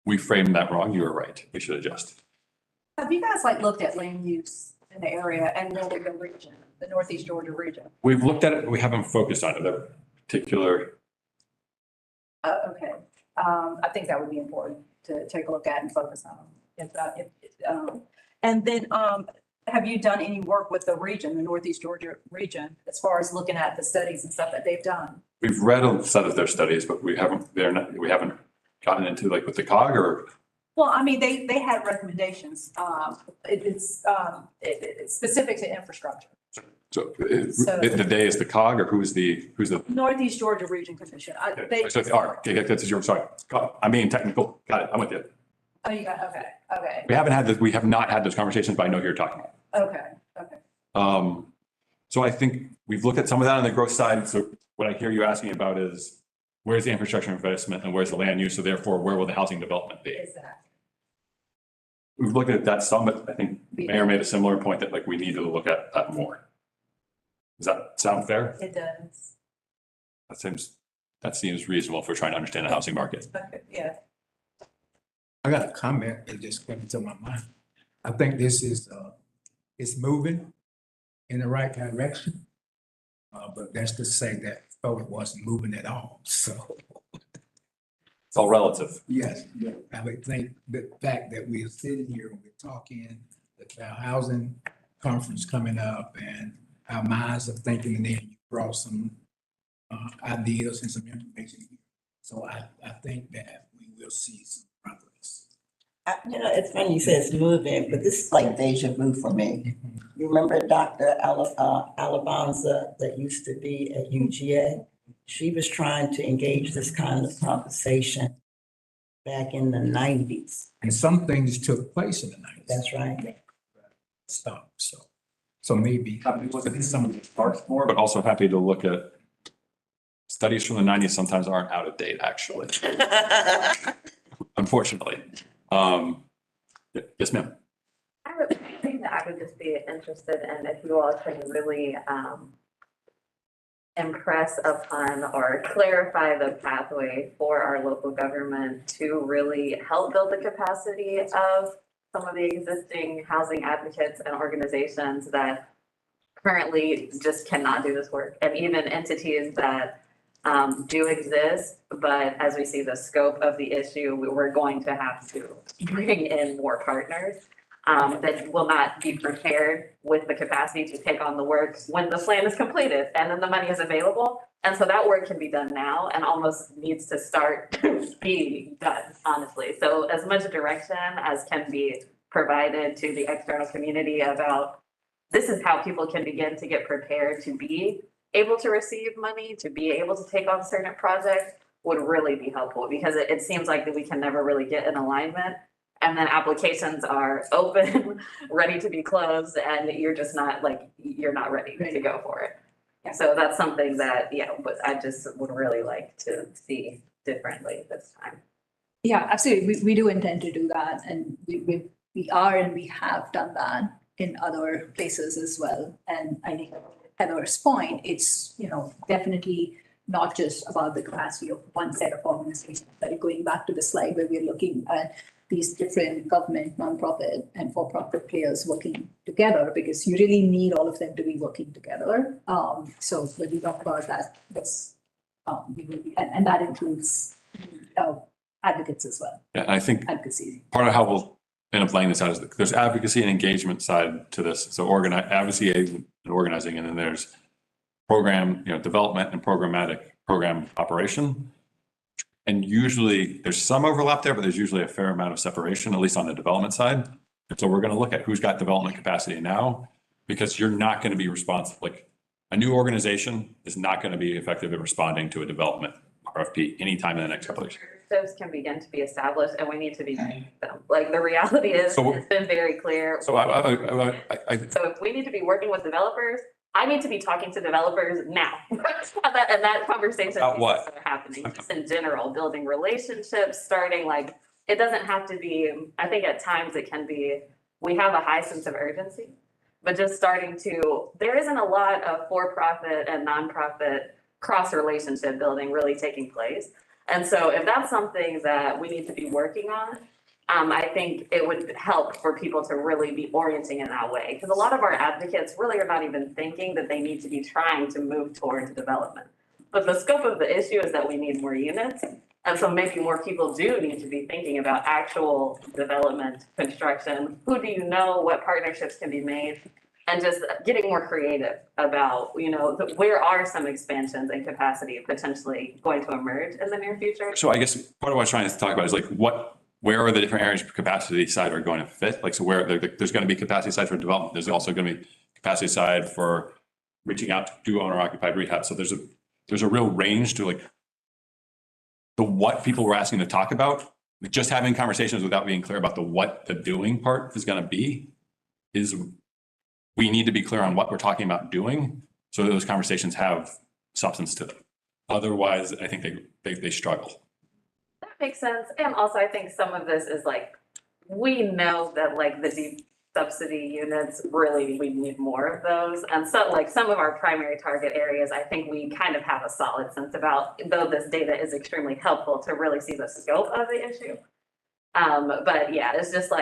We framed that wrong. You were right. We should adjust. Have you guys looked at land use in the area and the region, the Northeast Georgia region? We've looked at it. We haven't focused on it. That particular. Okay. I think that would be important to take a look at and focus on. And then have you done any work with the region, the Northeast Georgia region, as far as looking at the studies and stuff that they've done? We've read a set of their studies, but we haven't gotten into with the COG or. Well, I mean, they had recommendations. It's specific to infrastructure. So the day is the COG or who's the Northeast Georgia Region Commission. So the ARC. Okay, that's your, sorry. I'm being technical. Got it. I'm with you. Oh, you got, okay. We have not had those conversations, but I know who you're talking about. Okay. So I think we've looked at some of that on the growth side. So what I hear you asking about is where's the infrastructure investment and where's the land use? So therefore, where will the housing development be? Exactly. We've looked at that some, but I think Mayor made a similar point that we need to look at that more. Does that sound fair? It does. That seems reasonable if we're trying to understand the housing market. Okay, yeah. I got a comment that just came to my mind. I think this is, it's moving in the right direction. But that's to say that it wasn't moving at all, so. It's all relative. Yes, I would think the fact that we're sitting here and we're talking, the housing conference coming up and our minds are thinking, and then you brought some ideas and some information. So I think that we will see some progress. It's funny you say it's moving, but this is like deja vu for me. You remember Dr. Alabanza that used to be at UGA? She was trying to engage this kind of conversation back in the 90s. And some things took place in the nineties. That's right. Stop, so maybe. Happy to look at some of the parts more, but also happy to look at studies from the 90s sometimes aren't out of date, actually, unfortunately. Yes, ma'am. I think that I would just be interested in if you all can really impress upon or clarify the pathway for our local government to really help build the capacity of some of the existing housing advocates and organizations that currently just cannot do this work, and even entities that do exist, but as we see the scope of the issue, we're going to have to bring in more partners that will not be prepared with the capacity to take on the work when the plan is completed and then the money is available. And so that work can be done now and almost needs to start being done, honestly. So as much direction as can be provided to the external community about this is how people can begin to get prepared to be able to receive money, to be able to take on certain projects would really be helpful, because it seems like that we can never really get in alignment. And then applications are open, ready to be closed, and you're just not you're not ready to go for it. So that's something that, but I just would really like to see differently this time. Yeah, absolutely. We do intend to do that, and we are and we have done that in other places as well. And I think Heather's point, it's, definitely not just about the capacity of one set of organizations, but going back to the slide where we're looking at these different government, nonprofit and for-profit players working together, because you really need all of them to be working together. So when we talk about that, that's, and that includes advocates as well. Yeah, I think advocacy. Part of how we'll end up laying this out is that there's advocacy and engagement side to this. So advocacy and organizing, and then there's program, development and program operation. And usually there's some overlap there, but there's usually a fair amount of separation, at least on the development side. And so we're going to look at who's got development capacity now, because you're not going to be responsible. Like a new organization is not going to be effective at responding to a development RFP anytime in the next couple of years. Those can begin to be established, and we need to be them. Like the reality is, it's been very clear. So So if we need to be working with developers, I need to be talking to developers now. and that conversation About what? Happening just in general, building relationships, starting it doesn't have to be, I think at times it can be, we have a high sense of urgency, but just starting to, there isn't a lot of for-profit and nonprofit cross-relationship building really taking place. And so if that's something that we need to be working on, I think it would help for people to really be orienting in that way. Because a lot of our advocates really are not even thinking that they need to be trying to move towards development. But the scope of the issue is that we need more units. And so maybe more people do need to be thinking about actual development, construction. Who do you know? What partnerships can be made? And just getting more creative about, where are some expansions and capacity potentially going to emerge in the near future? So I guess part of what I was trying to talk about is where are the different areas of capacity side are going to fit? So where there's going to be capacity side for development. There's also going to be capacity side for reaching out to do owner occupied rehab. So there's a real range to the what people were asking to talk about. Just having conversations without being clear about what the doing part is going to be is, we need to be clear on what we're talking about doing so that those conversations have substance to them. Otherwise, I think they struggle. That makes sense. And also I think some of this is we know that the deep subsidy units, really, we need more of those. And so some of our primary target areas, I think we kind of have a solid sense about, though this data is extremely helpful to really see the scope of the issue. But yeah, it's just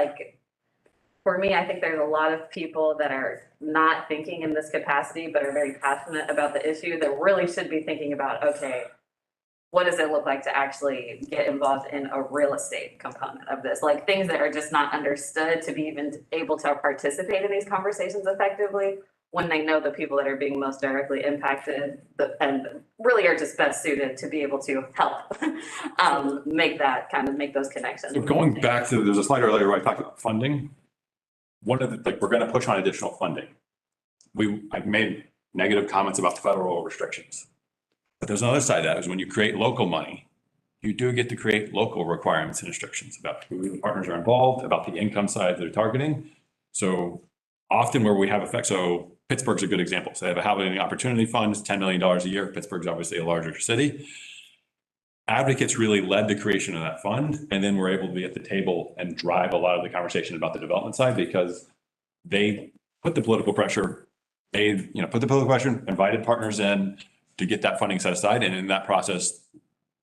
for me, I think there's a lot of people that are not thinking in this capacity, but are very passionate about the issue that really should be thinking about, okay, what does it look like to actually get involved in a real estate component of this? Things that are just not understood to be even able to participate in these conversations effectively when they know the people that are being most directly impacted and really are just best suited to be able to help make those connections. So going back to, there's a slide earlier where I talked about funding. One of the, we're going to push on additional funding. I've made negative comments about federal restrictions. But there's another side of that is when you create local money, you do get to create local requirements and restrictions about who the partners are involved, about the income side they're targeting. So often where we have effect, so Pittsburgh's a good example. So they have a housing opportunity fund, it's $10 million a year. Pittsburgh's obviously a larger city. Advocates really led the creation of that fund, and then we're able to be at the table and drive a lot of the conversation about the development side because they put the political pressure, invited partners in to get that funding set aside, and in that process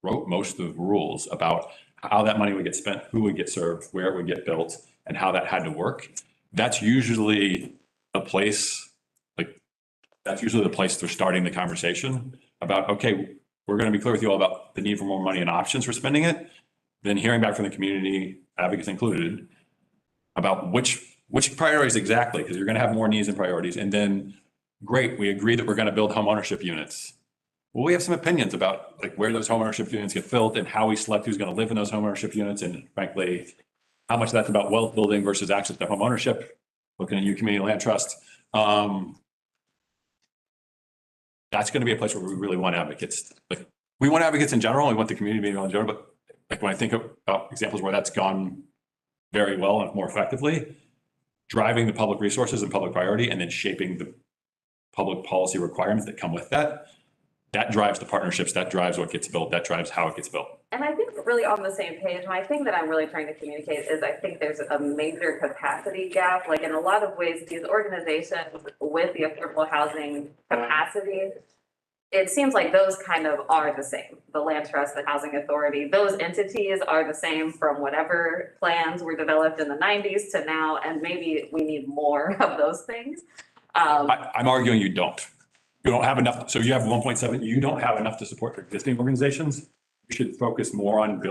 wrote most of the rules about how that money would get spent, who would get served, where it would get built, and how that had to work. That's usually a place, they're starting the conversation about, okay, we're going to be clear with you all about the need for more money and options for spending it. Then hearing back from the community, advocates included, about which priorities exactly, because you're going to have more needs and priorities. And then, great, we agree that we're going to build home ownership units. Well, we have some opinions about like where those home ownership units get built and how we select who's going to live in those home ownership units. And frankly, how much that's about wealth building versus access to home ownership. Looking at you, community land trust. That's going to be a place where we really want advocates. Like we want advocates in general. We want the community to be involved in general. But like when I think about examples where that's gone very well and more effectively, driving the public resources and public priority, and then shaping the public policy requirements that come with that. That drives the partnerships, that drives what gets built, that drives how it gets built. And I think we're really on the same page. My thing that I'm really trying to communicate is I think there's a major capacity gap. Like in a lot of ways, these organizations with the affordable housing capacity, it seems like those kind of are the same. The Land Trust, the Housing Authority, those entities are the same from whatever plans were developed in the 90s to now, and maybe we need more of those things. I'm arguing you don't. You don't have enough. So you have 1.7, you don't have enough to support existing organizations. You should focus more on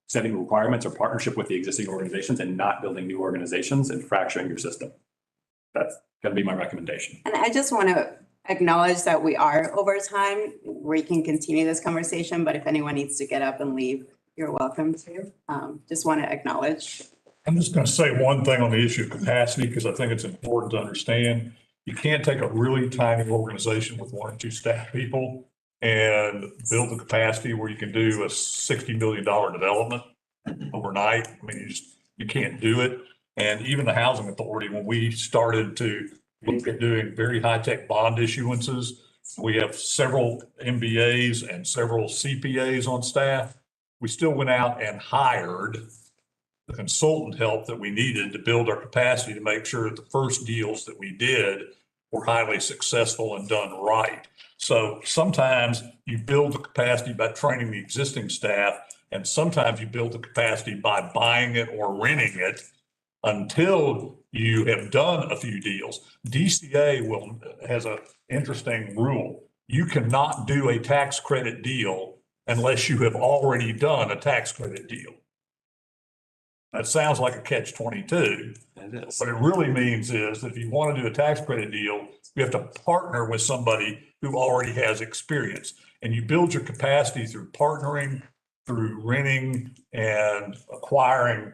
setting requirements or partnership with the existing organizations and not building new organizations and fracturing your system. That's going to be my recommendation. And I just want to acknowledge that we are over time. We can continue this conversation, but if anyone needs to get up and leave, you're welcome to. Just want to acknowledge. I'm just going to say one thing on the issue of capacity, because I think it's important to understand. You can't take a really tiny organization with 1 or 2 staff people and build the capacity where you can do a $60 million development overnight. I mean, you can't do it. And even the Housing Authority, when we started to look at doing very high-tech bond issuances, we have several MBAs and several CPAs on staff. We still went out and hired the consultant help that we needed to build our capacity to make sure that the first deals that we did were highly successful and done right. So sometimes you build the capacity by training the existing staff, and sometimes you build the capacity by buying it or renting it until you have done a few deals. DCA has an interesting rule. You cannot do a tax credit deal unless you have already done a tax credit deal. That sounds like a catch-22. It is. What it really means is that if you want to do a tax credit deal, you have to partner with somebody who already has experience. And you build your capacity through partnering, through renting and acquiring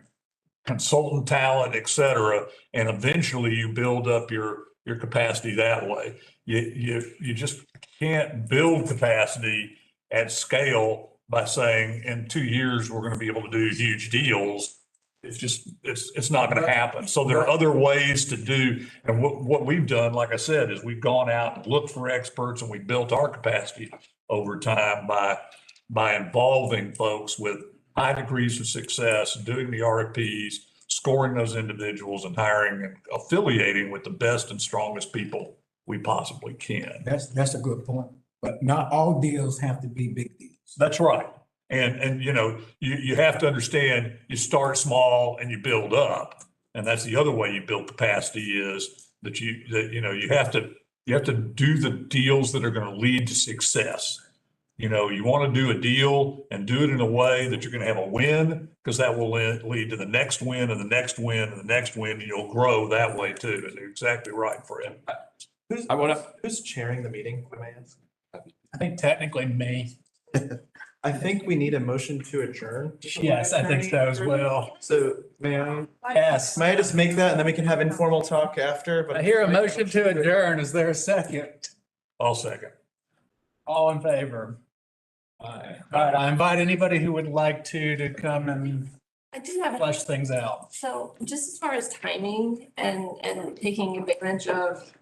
consultant talent, et cetera. And eventually you build up your capacity that way. You just can't build capacity at scale by saying in 2 years, we're going to be able to do huge deals. It's not going to happen. So there are other ways to do. And what we've done, like I said, is we've gone out and looked for experts, and we built our capacity over time by involving folks with high degrees of success, doing the RFPs, scoring those individuals, and hiring and affiliating with the best and strongest people we possibly can. That's a good point. But not all deals have to be big deals. That's right. And you have to understand, you start small and you build up. And that's the other way you build capacity, is that you have to do the deals that are going to lead to success. You want to do a deal and do it in a way that you're going to have a win, because that will lead to the next win and the next win and the next win, and you'll grow that way too. And you're exactly right, Fred. Who's chairing the meeting, if I may ask? I think technically me. I think we need a motion to adjourn. Yes, I think so as well. So may I Yes. just make that and then we can have informal talk after? But I hear a motion to adjourn. Is there a second? I'll second. All in favor? All right, I invite anybody who would like to come and I do have a flesh things out. So just as far as timing and taking advantage of